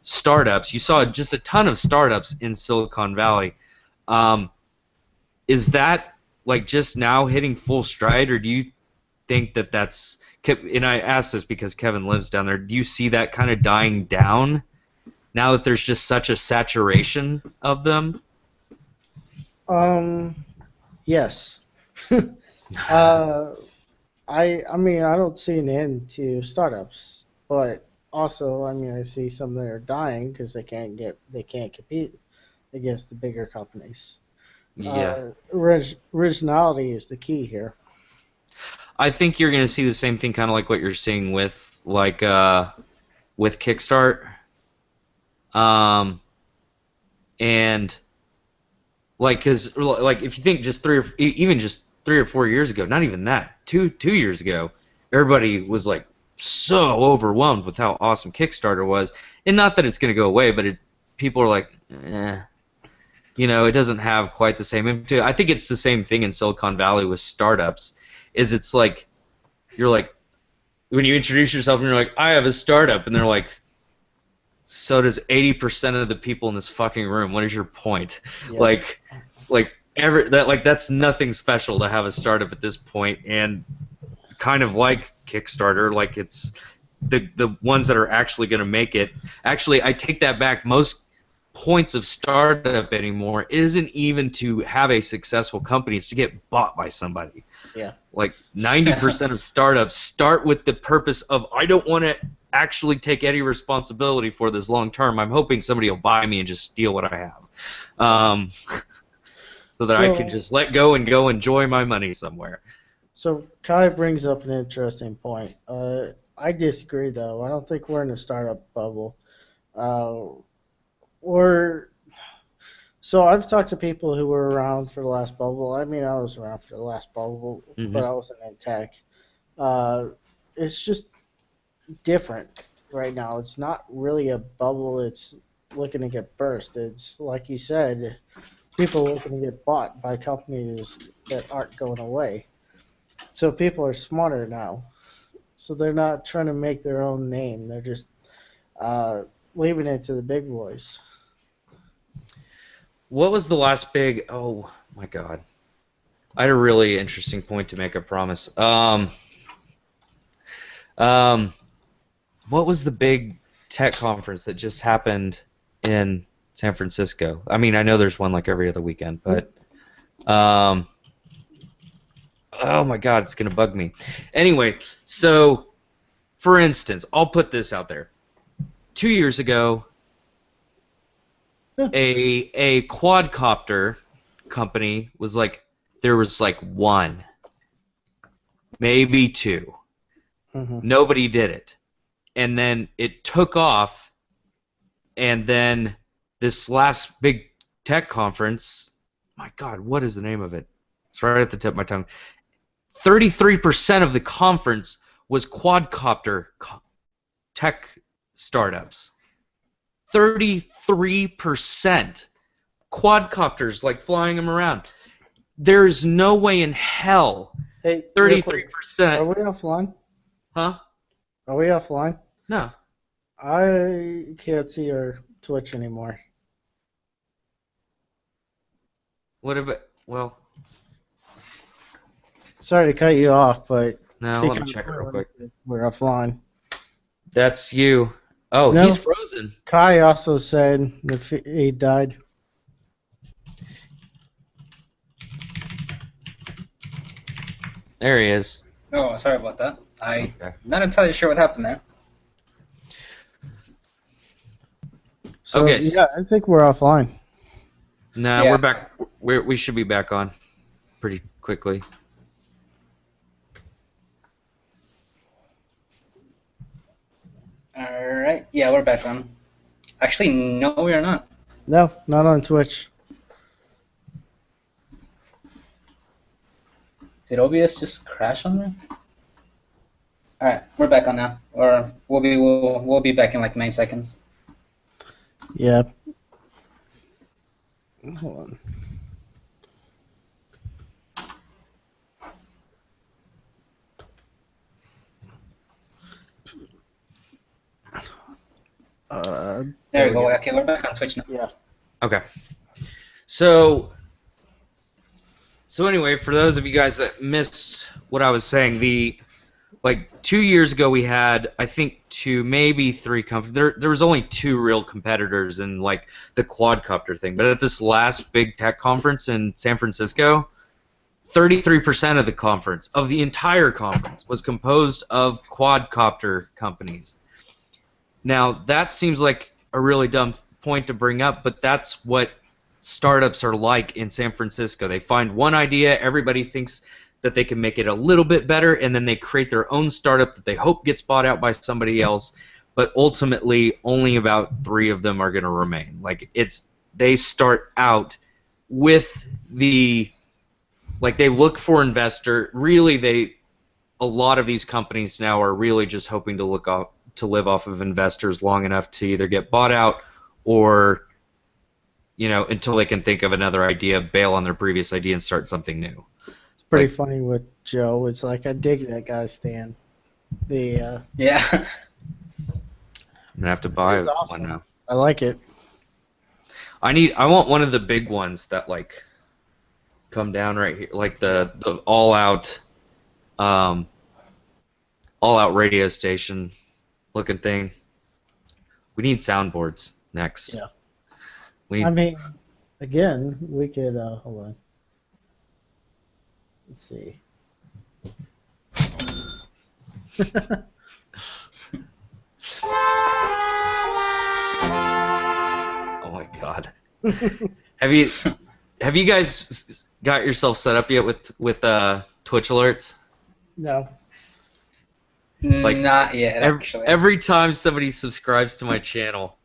startups. You saw just a ton of startups in Silicon Valley. Is that like just now hitting full stride, or do you think that that's, and I ask this because Kevin lives down there, do you see that kind of dying down now that there's just such a saturation of them? Yes. I don't see an end to startups, but also, I see some that are dying because they can't compete against the bigger companies. Yeah. Originality is the key here. I think you're going to see the same thing, kind of like what you're seeing with Kickstart, and because if you think just 3 or 4 years ago, not even that, two years ago, everybody was like so overwhelmed with how awesome Kickstarter was, and not that it's going to go away, but people are like, it doesn't have quite the same impact. I think it's the same thing in Silicon Valley with startups. It's like you're like when you introduce yourself and you're like, I have a startup, and they're like, so does 80% of the people in this fucking room. What is your point? Yeah. That's nothing special to have a startup at this point, and kind of like Kickstarter, like it's the ones that are actually going to make it. Actually, I take that back. Most points of startup anymore isn't even to have a successful company, it's to get bought by somebody. Yeah. Like 90% of startups start with the purpose of, I don't want to actually take any responsibility for this long term. I'm hoping somebody will buy me and just steal what I have. So that I can just let go and go enjoy my money somewhere. So Kai brings up an interesting point. I disagree, though. I don't think we're in a startup bubble. So I've talked to people who were around for the last bubble. I mean, I was around for the last bubble, but I wasn't in tech. It's just different right now. It's not really a bubble. It's looking to get burst. It's, like you said, people looking to get bought by companies that aren't going away. So people are smarter now. So they're not trying to make their own name. They're just leaving it to the big boys. What was the last big... Oh, my God. I had a really interesting point to make, I promise. What was the big tech conference that just happened in San Francisco? I mean, I know there's one like every other weekend, but... oh, my God, it's going to bug me. Anyway, so, for instance, I'll put this out there. 2 years ago... A quadcopter company was like, there was like one, maybe two. Nobody did it. And then it took off, and then this last big tech conference, my God, what is the name of it? It's right at the tip of my tongue. 33% of the conference was quadcopter tech startups. 33% quadcopters, like flying them around. There's no way in hell. Hey, 33%. Are we offline? Huh? Are we offline? No. I can't see your Twitch anymore. What about? Well. Sorry to cut you off, but No, let me check it real quick. We're offline. That's you. Oh, no, he's frozen. Kai also said if he died. There he is. Oh, sorry about that. I'm not entirely sure what happened there. So, yeah, I think we're offline. No, we're back. We should be back on pretty quickly. Alright, yeah, we're back on. Actually, no, we are not. No, not on Twitch. Did OBS just crash on me? Alright, we're back on now. Or we'll be back in like 9 seconds. Yeah. Hold on. There we go. Okay, we're back on Twitch now. Yeah. Okay. So anyway, for those of you guys that missed what I was saying, 2 years ago we had, I think, 2, maybe 3 companies. There was only 2 real competitors in like the quadcopter thing. But at this last big tech conference in San Francisco, 33% of the conference, of the entire conference, was composed of quadcopter companies. Now, that seems like a really dumb point to bring up, but that's what startups are like in San Francisco. They find one idea, everybody thinks that they can make it a little bit better, and then they create their own startup that they hope gets bought out by somebody else, but ultimately only about 3 of them are going to remain. Like, they start out with the like they look for investor. Really, a lot of these companies now are really just hoping to live off of investors long enough to either get bought out or, until they can think of another idea, bail on their previous idea and start something new. It's pretty funny with Joe. It's like I dig that guy's stand. Yeah. I'm gonna have to buy awesome. one now. I like it. I want one of the big ones that like come down right here, like the all out radio station looking thing. We need soundboards next. Yeah. I mean, again, we could hold on. Let's see. Oh my God. Have you guys got yourself set up yet with Twitch alerts? No. Like, not yet, actually. Every time somebody subscribes to my channel,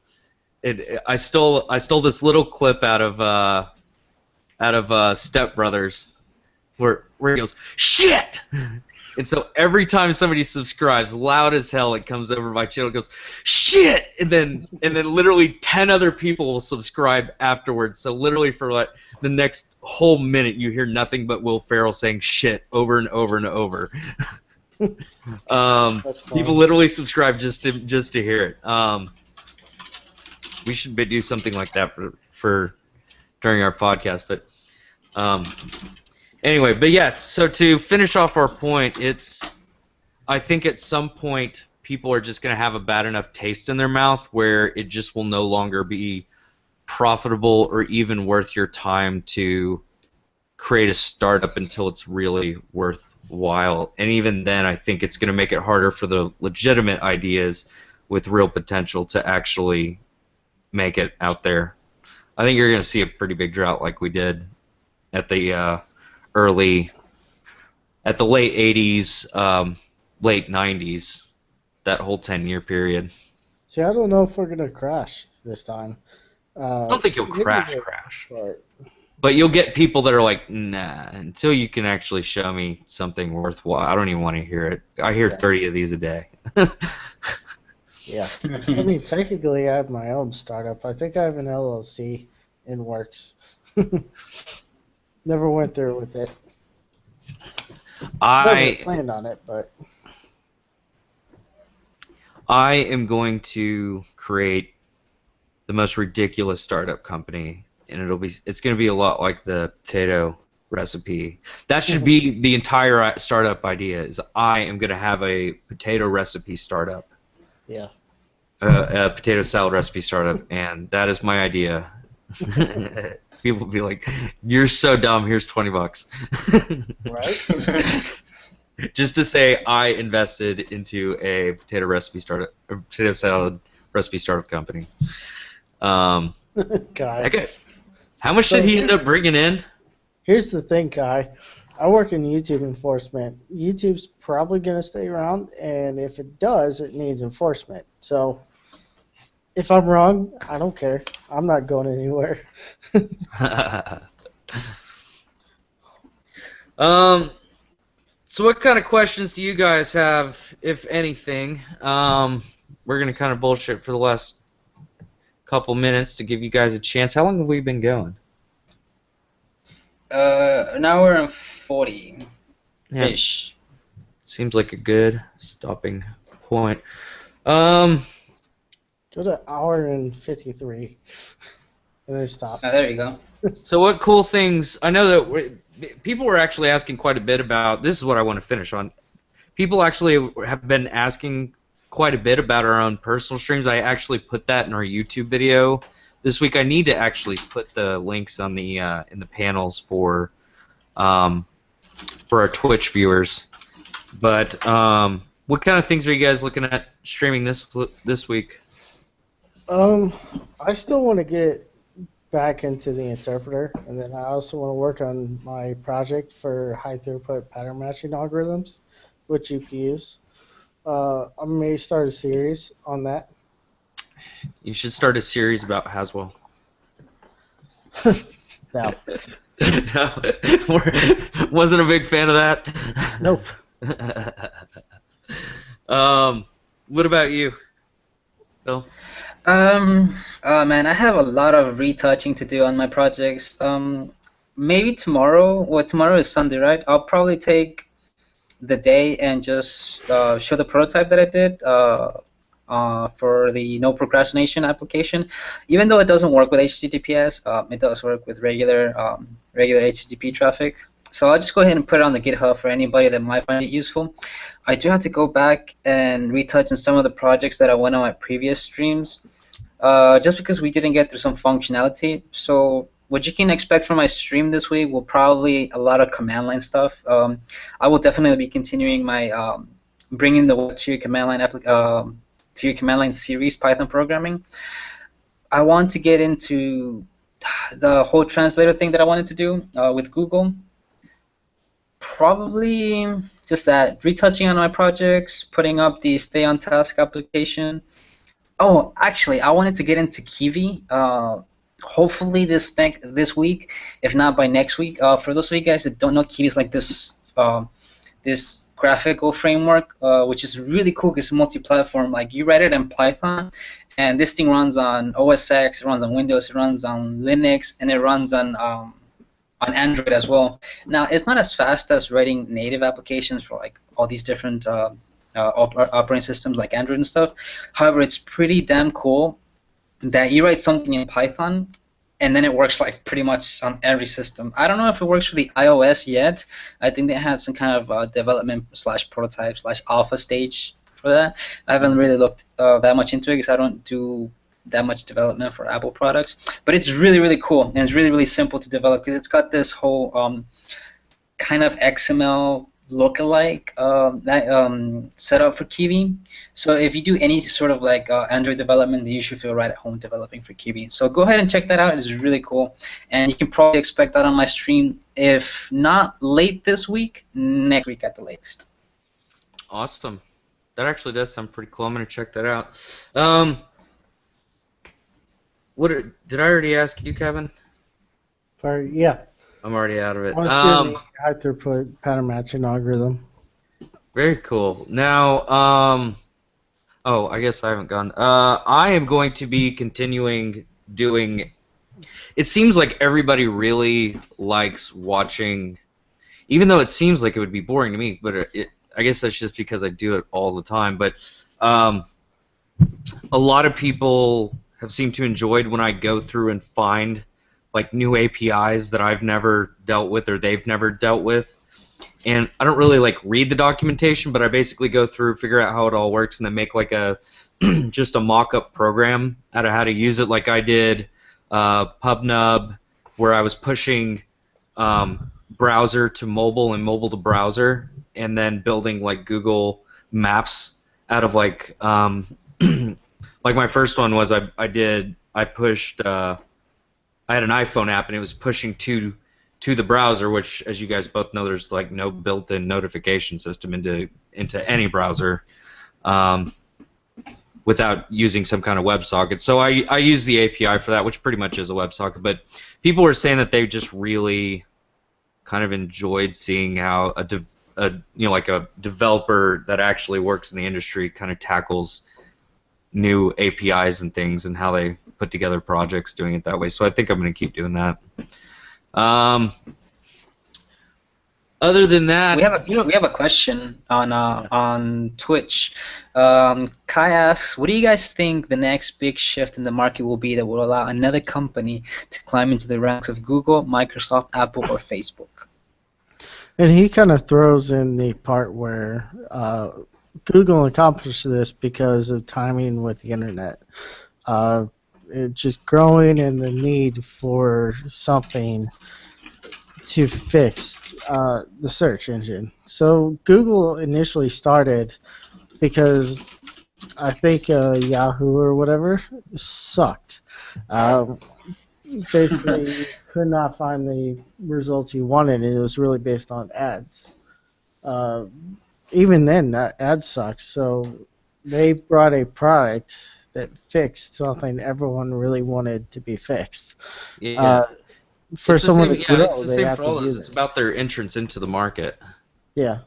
I stole this little clip out of Step Brothers, where he goes shit, and so every time somebody subscribes, loud as hell, it comes over my channel, and goes shit, and then literally 10 other people will subscribe afterwards. So literally for like the next whole minute, you hear nothing but Will Ferrell saying shit over and over and over. People literally subscribe just to hear it. We should do something like that for during our podcast, but anyway, but yeah. So to finish off our point, I think at some point people are just going to have a bad enough taste in their mouth where it just will no longer be profitable or even worth your time to create a startup until it's really worthwhile. And even then, I think it's going to make it harder for the legitimate ideas with real potential to actually make it out there. I think you're going to see a pretty big drought like we did at the late 80s, late 90s, that whole 10-year period. See, I don't know if we're going to crash this time. I don't think you'll crash. But you'll get people that are like, nah, until you can actually show me something worthwhile. I don't even want to hear it. I hear 30 of these a day. Yeah. I mean, technically, I have my own startup. I think I have an LLC in works. Never went through with it. Never planned on it, but I am going to create the most ridiculous startup company, and it's going to be a lot like the potato recipe. That should be the entire startup idea. Is I am going to have a potato recipe startup. Yeah. A potato salad recipe startup, and that is my idea. People will be like, "You're so dumb. Here's $20." Right. Just to say, I invested into a potato salad recipe startup company. Guy. Okay. How much did he end up bringing in? Here's the thing, Kai. I work in YouTube enforcement. YouTube's probably going to stay around, and if it does, it needs enforcement. So if I'm wrong, I don't care. I'm not going anywhere. So what kind of questions do you guys have, if anything? We're going to kind of bullshit for the last couple minutes to give you guys a chance. How long have we been going? Now we're on 40-ish. Yeah. Seems like a good stopping point. Go to hour and 53, and then stop. Oh, there you go. So what cool things? I know that people were actually asking quite a bit about. This is what I want to finish on. People actually have been asking quite a bit about our own personal streams. I actually put that in our YouTube video this week. I need to actually put the links on the in the panels for our Twitch viewers. But what kind of things are you guys looking at streaming this week? I still want to get back into the interpreter, and then I also want to work on my project for high throughput pattern matching algorithms with GPUs. I may start a series on that. You should start a series about Haswell. No. No, wasn't a big fan of that. Nope. What about you, Bill? Man, I have a lot of retouching to do on my projects. Maybe tomorrow. Well, tomorrow is Sunday, right? I'll probably take the day and just show the prototype that I did for the no procrastination application. Even though it doesn't work with HTTPS, it does work with regular HTTP traffic. So I'll just go ahead and put it on the GitHub for anybody that might find it useful. I do have to go back and retouch on some of the projects that I went on my previous streams, just because we didn't get through some functionality. So what you can expect from my stream this week will probably a lot of command line stuff. I will definitely be continuing my bringing the web to your command line series Python programming. I want to get into the whole translator thing that I wanted to do with Google. Probably just that, retouching on my projects, putting up the stay on task application. Oh, actually, I wanted to get into Kiwi. Hopefully this week, if not by next week. For those of you guys that don't know, Kiwi is like this graphical framework, which is really cool because it's multi-platform. Like you write it in Python, and this thing runs on OS X, it runs on Windows, it runs on Linux, and it runs on Android as well. Now, it's not as fast as writing native applications for like all these different operating systems like Android and stuff. However, it's pretty damn cool that you write something in Python and then it works like pretty much on every system. I don't know if it works for the iOS yet. I think they had some kind of development / prototype / alpha stage for that. I haven't really looked that much into it because I don't do that much development for Apple products. But it's really, really cool, and it's really, really simple to develop because it's got this whole kind of XML lookalike set up for Kiwi. So if you do any sort of like Android development, then you should feel right at home developing for Kiwi. So go ahead and check that out. It's really cool, and you can probably expect that on my stream. If not late this week, next week at the latest. Awesome. That actually does sound pretty cool. I'm gonna check that out. Did I already ask you, Kevin? Yeah. I'm already out of it. I was doing the high throughput pattern matching algorithm. Very cool. Now, oh, I guess I haven't gone. I am going to be continuing doing. It seems like everybody really likes watching, even though it seems like it would be boring to me. But I guess that's just because I do it all the time. But a lot of people have seemed to enjoy when I go through and find like new APIs that I've never dealt with or they've never dealt with. And I don't really like read the documentation, but I basically go through, figure out how it all works, and then make like a just a mock-up program out of how to use it. Like I did PubNub, where I was pushing browser to mobile and mobile to browser, and then building like Google Maps out of like like my first one was I pushed I had an iPhone app and it was pushing to the browser, which, as you guys both know, there's like no built-in notification system into any browser without using some kind of WebSocket. So I use the API for that, which pretty much is a WebSocket. But people were saying that they just really kind of enjoyed seeing how like a developer that actually works in the industry kind of tackles new APIs and things and how they put together projects doing it that way. So I think I'm going to keep doing that. Other than that, we have a question on Twitch. Kai asks, what do you guys think the next big shift in the market will be that will allow another company to climb into the ranks of Google, Microsoft, Apple, or Facebook? And he kind of throws in the part where Google accomplished this because of timing with the internet. It's just growing and the need for something to fix the search engine. So Google initially started because I think Yahoo or whatever sucked. Basically, could not find the results you wanted, and it was really based on ads. Even then, that ad sucked. So they brought a product that fixed something everyone really wanted to be fixed. Yeah. for someone to Yeah, grow, it's the they same have for to all do those. that. It's about their entrance into the market. Yeah.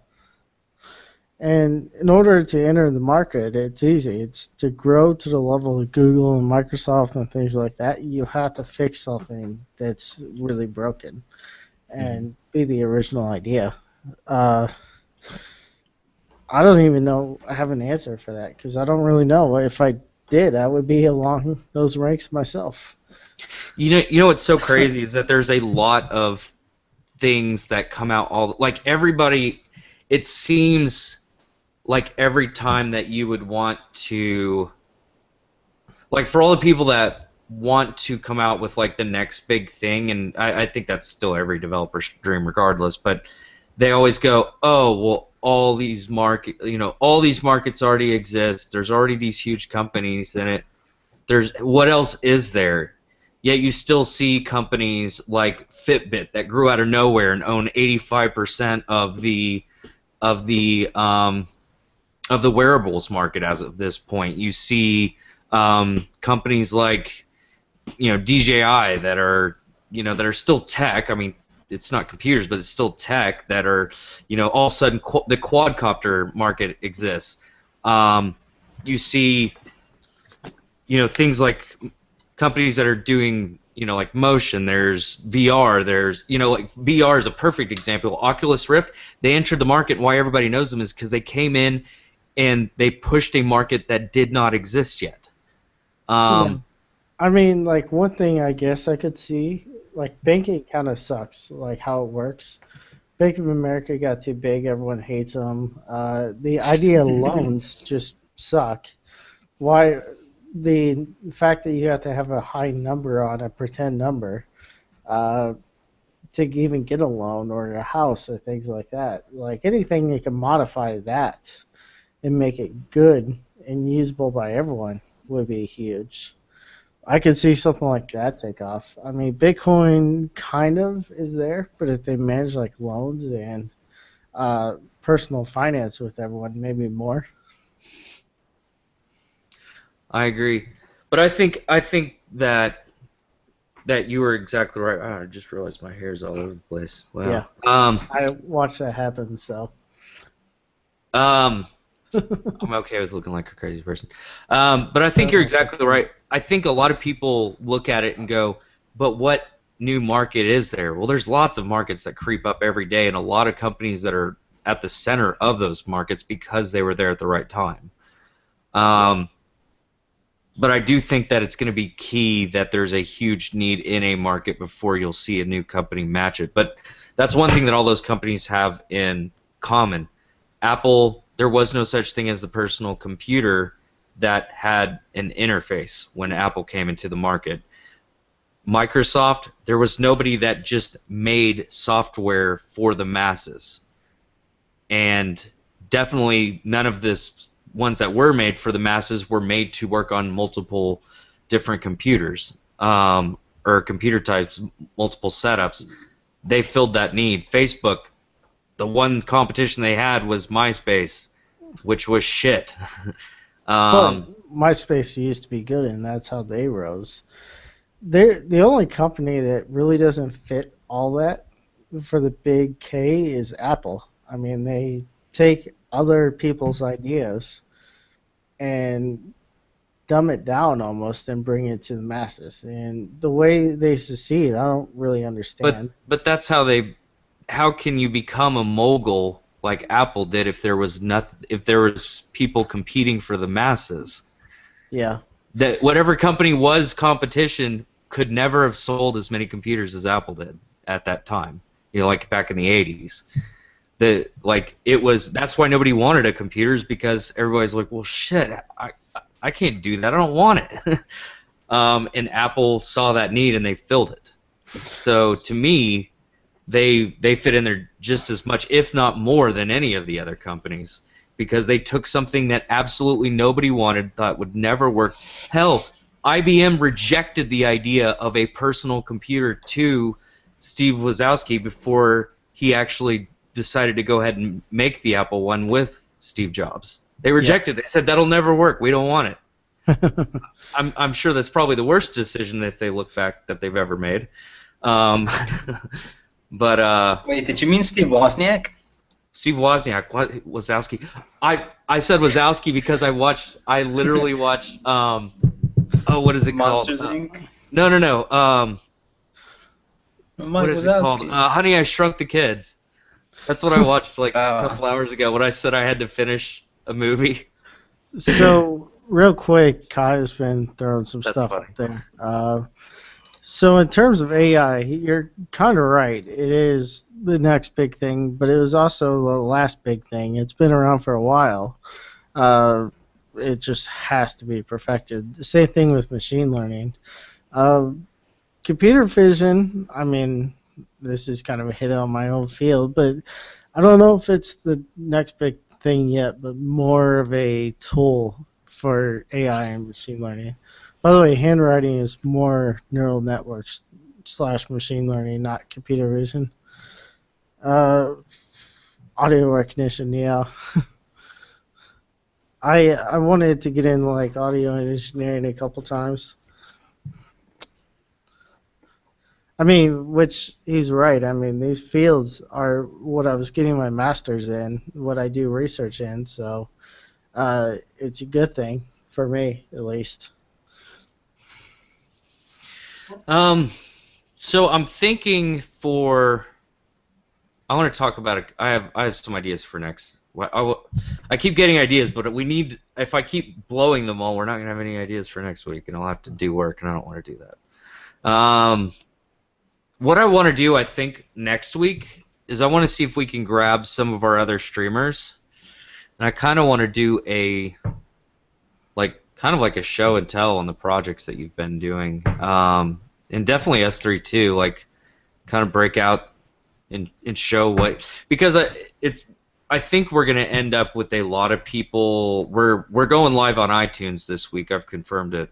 And in order to enter the market, it's easy. It's to grow to the level of Google and Microsoft and things like that. You have to fix something that's really broken and be the original idea. Uh, I don't even know. I have an answer for that because I don't really know. If I did, I would be along those ranks myself. You know what's so crazy is that there's a lot of things that come out like everybody. It seems like every time that you would want to, like for all the people that want to come out with like the next big thing, and I think that's still every developer's dream regardless, but they always go, oh well, all these markets already exist. There's already these huge companies in it. There's what else is there? Yet you still see companies like Fitbit that grew out of nowhere and own 85% of the wearables market as of this point. You see companies like DJI that are still tech. I mean, it's not computers, but it's still tech that are all of a sudden the quadcopter market exists. You see things like companies that are doing like motion. There's VR. There's like VR is a perfect example. Oculus Rift, they entered the market, and why everybody knows them is because they came in and they pushed a market that did not exist yet. Yeah. I mean, like one thing I guess I could see, like banking kind of sucks, like how it works. Bank of America got too big, everyone hates them. The idea of loans just suck. Why? The fact that you have to have a high number on a pretend number to even get a loan or a house or things like that. Like anything you can modify that and make it good and usable by everyone would be huge. I could see something like that take off. I mean, Bitcoin kind of is there, but if they manage like loans and personal finance with everyone, maybe more. I agree, but I think that you were exactly right. Oh, I just realized my hair's all over the place. Wow. Yeah. I watched that happen, so. I'm okay with looking like a crazy person. But I think you're exactly right. I think a lot of people look at it and go, but what new market is there? Well, there's lots of markets that creep up every day, and a lot of companies that are at the center of those markets because they were there at the right time. But I do think that it's going to be key that there's a huge need in a market before you'll see a new company match it. But that's one thing that all those companies have in common. Apple, there was no such thing as the personal computer that had an interface when Apple came into the market. Microsoft, there was nobody that just made software for the masses. And definitely none of this ones that were made for the masses were made to work on multiple different computers or computer types, multiple setups. They filled that need. Facebook, the one competition they had was MySpace, which was shit. But MySpace used to be good, and that's how they rose. They're the only company that really doesn't fit all that for the big K is Apple. I mean, they take other people's ideas and dumb it down almost and bring it to the masses. And the way they succeed, I don't really understand. But that's how can you become a mogul like Apple did if there was people competing for the masses? Yeah. That whatever company was competition could never have sold as many computers as Apple did at that time. Like back in the 80s. That's why nobody wanted a computer, is because everybody's like, well, shit, I can't do that. I don't want it. And Apple saw that need and they filled it. So to me, they fit in there just as much, if not more, than any of the other companies, because they took something that absolutely nobody wanted, thought would never work. Hell, IBM rejected the idea of a personal computer to Steve Wozniak before he actually decided to go ahead and make the Apple One with Steve Jobs. They rejected it. They said, that'll never work. We don't want it. I'm sure that's probably the worst decision, if they look back, that they've ever made. Um, but Wait, did you mean Steve Wozniak? Steve Wozniak, what Wazowski? I said Wazowski because I literally watched what is it called? Monsters Inc. No. What Mike is it called? Wazowski. Honey, I Shrunk the Kids. That's what I watched like a Uh, couple hours ago when I said I had to finish a movie. So, real quick, Kai's been throwing some That's stuff funny. up there. So, in terms of AI, you're kind of right. It is the next big thing, but it was also the last big thing. It's been around for a while. It just has to be perfected. The same thing with machine learning. Uh, Computer vision, I mean, this is kind of a hit on my own field, but I don't know if it's the next big thing yet, but more of a tool for AI and machine learning. By the way, handwriting is more neural networks slash machine learning, not computer vision. Uh, Audio recognition, yeah. I wanted to get in like audio engineering a couple times. I mean, which he's right. I mean, these fields are what I was getting my master's in, what I do research in. So it's a good thing for me, at least. So I'm thinking for. I want to talk about it. I have some ideas for next. I keep getting ideas, but we need. If I keep blowing them all, we're not gonna have any ideas for next week, and I'll have to do work, and I don't want to do that. What I want to do, I think, next week is I want to see if we can grab some of our other streamers, and I kind of want to do kind of like a show and tell on the projects that you've been doing, and definitely S3 too, like kind of break out and show what, because I think we're gonna end up with a lot of people. We're going live on iTunes this week. I've confirmed it.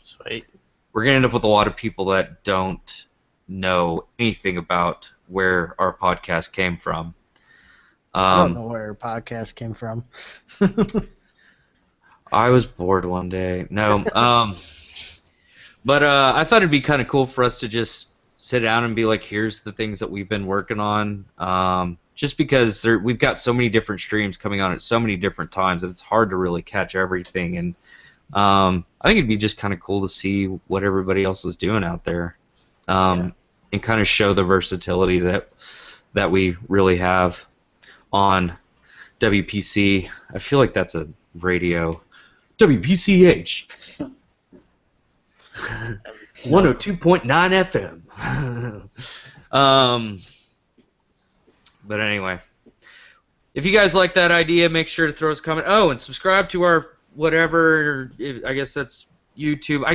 Sweet. We're gonna end up with a lot of people that don't know anything about where our podcast came from. I don't know where a podcast came from. I was bored one day. No, but I thought it'd be kind of cool for us to just sit down and be like, here's the things that we've been working on. Just because we've got so many different streams coming on at so many different times that it's hard to really catch everything. And I think it'd be just kind of cool to see what everybody else is doing out there, and kind of show the versatility that we really have on WPC. I feel like that's a radio. WPCH 102.9 FM. But anyway, if you guys like that idea, make sure to throw us a comment. Oh, and subscribe to our whatever. I guess that's YouTube. I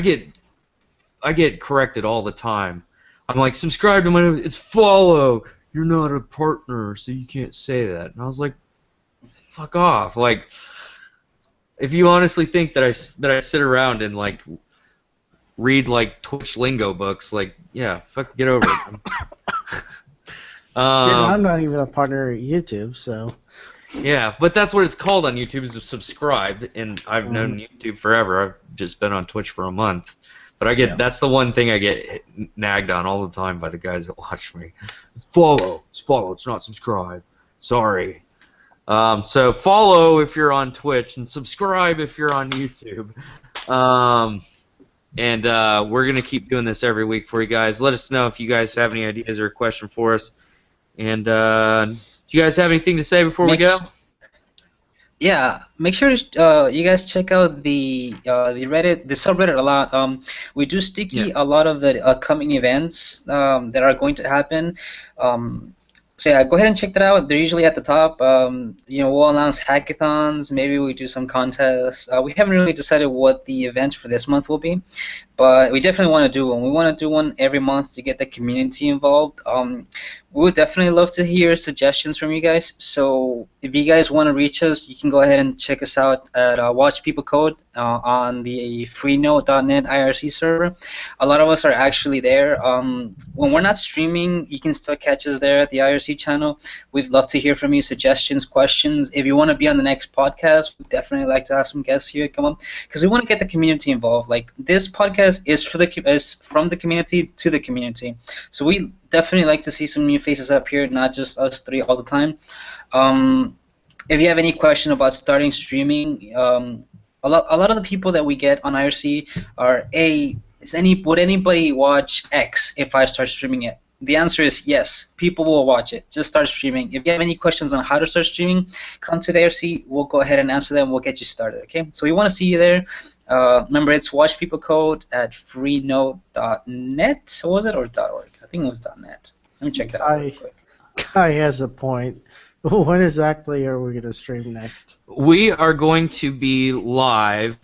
get corrected all the time. I'm like, subscribe to my. It's follow. You're not a partner, so you can't say that. And I was like, fuck off. Like, if you honestly think that I sit around and like read like Twitch lingo books, like, yeah, fuck, get over it. I'm not even a partner at YouTube, so. Yeah, but that's what it's called on YouTube, is subscribe, and I've known YouTube forever. I've just been on Twitch for a month. But that's the one thing I get nagged on all the time by the guys that watch me. It's follow, it's not subscribe. Sorry. So follow if you're on Twitch, and subscribe if you're on YouTube. And we're going to keep doing this every week for you guys. Let us know if you guys have any ideas or a question for us. And do you guys have anything to say before we go? Yeah, make sure you guys check out the Reddit, the subreddit a lot. We do sticky a lot of the upcoming events that are going to happen. So yeah, go ahead and check that out. They're usually at the top. We'll announce hackathons. Maybe we do some contests. We haven't really decided what the events for this month will be, but we definitely want to do one. We want to do one every month to get the community involved. We would definitely love to hear suggestions from you guys. So if you guys want to reach us, you can go ahead and check us out at Watch People Code on the freenode.net IRC server. A lot of us are actually there. When we're not streaming, you can still catch us there at the IRC IRC channel. We'd love to hear from you, suggestions, questions. If you want to be on the next podcast, we'd definitely like to have some guests here come on, because we want to get the community involved. Like, this podcast is from the community to the community. So we definitely like to see some new faces up here, not just us three all the time. If you have any question about starting streaming, a lot of the people that we get on IRC are, would anybody watch X if I start streaming it? The answer is yes. People will watch it. Just start streaming. If you have any questions on how to start streaming, come to the IRC. We'll go ahead and answer them. We'll get you started, okay? So we want to see you there. Remember, it's Watch People Code at freenode.net. Was it, or .org? I think it was .net. Let me check that out real quick. Kai has a point. When exactly are we going to stream next? We are going to be live.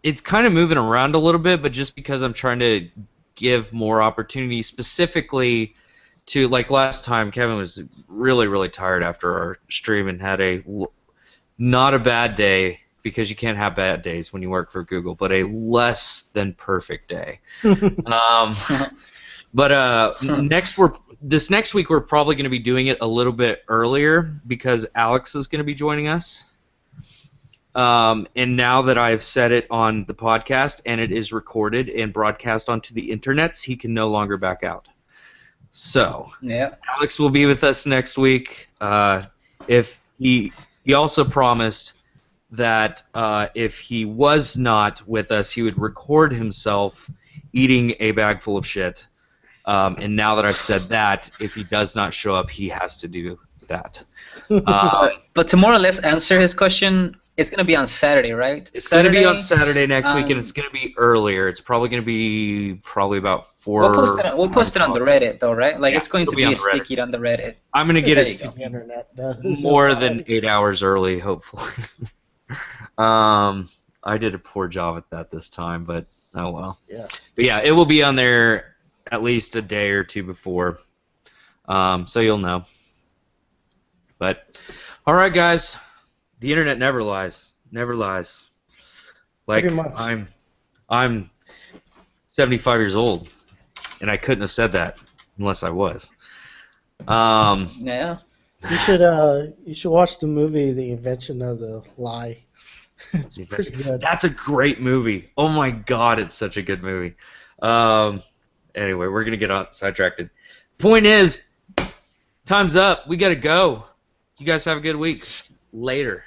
It's kind of moving around a little bit, but just because I'm trying to give more opportunity specifically to, like last time, Kevin was really, really tired after our stream and had not a bad day, because you can't have bad days when you work for Google, but a less than perfect day. But this next week we're probably going to be doing it a little bit earlier, because Alex is going to be joining us. And now that I've said it on the podcast and it is recorded and broadcast onto the internets, he can no longer back out. So yeah, Alex will be with us next week. If he also promised that if he was not with us, he would record himself eating a bag full of shit. And now that I've said that, if he does not show up, he has to do that. But to more or less answer his question, it's going to be on Saturday, right? It's going to be on Saturday next week, and it's going to be earlier. It's probably going to be about 4. We'll post it on the Reddit, though, right? Like, yeah, it's going to be sticky on the Reddit. I'm going to get it more than 8 hours early, hopefully. I did a poor job at that this time, but oh well. Yeah. But yeah, it will be on there at least a day or two before, so you'll know. But all right, guys, the internet never lies. Never lies. Like, I'm 75 years old, and I couldn't have said that unless I was. Yeah. You should watch the movie The Invention of the Lie. It's pretty good. That's a great movie. Oh my God, it's such a good movie. Anyway, we're gonna get sidetracked. Point is, time's up. We gotta go. You guys have a good week. Later.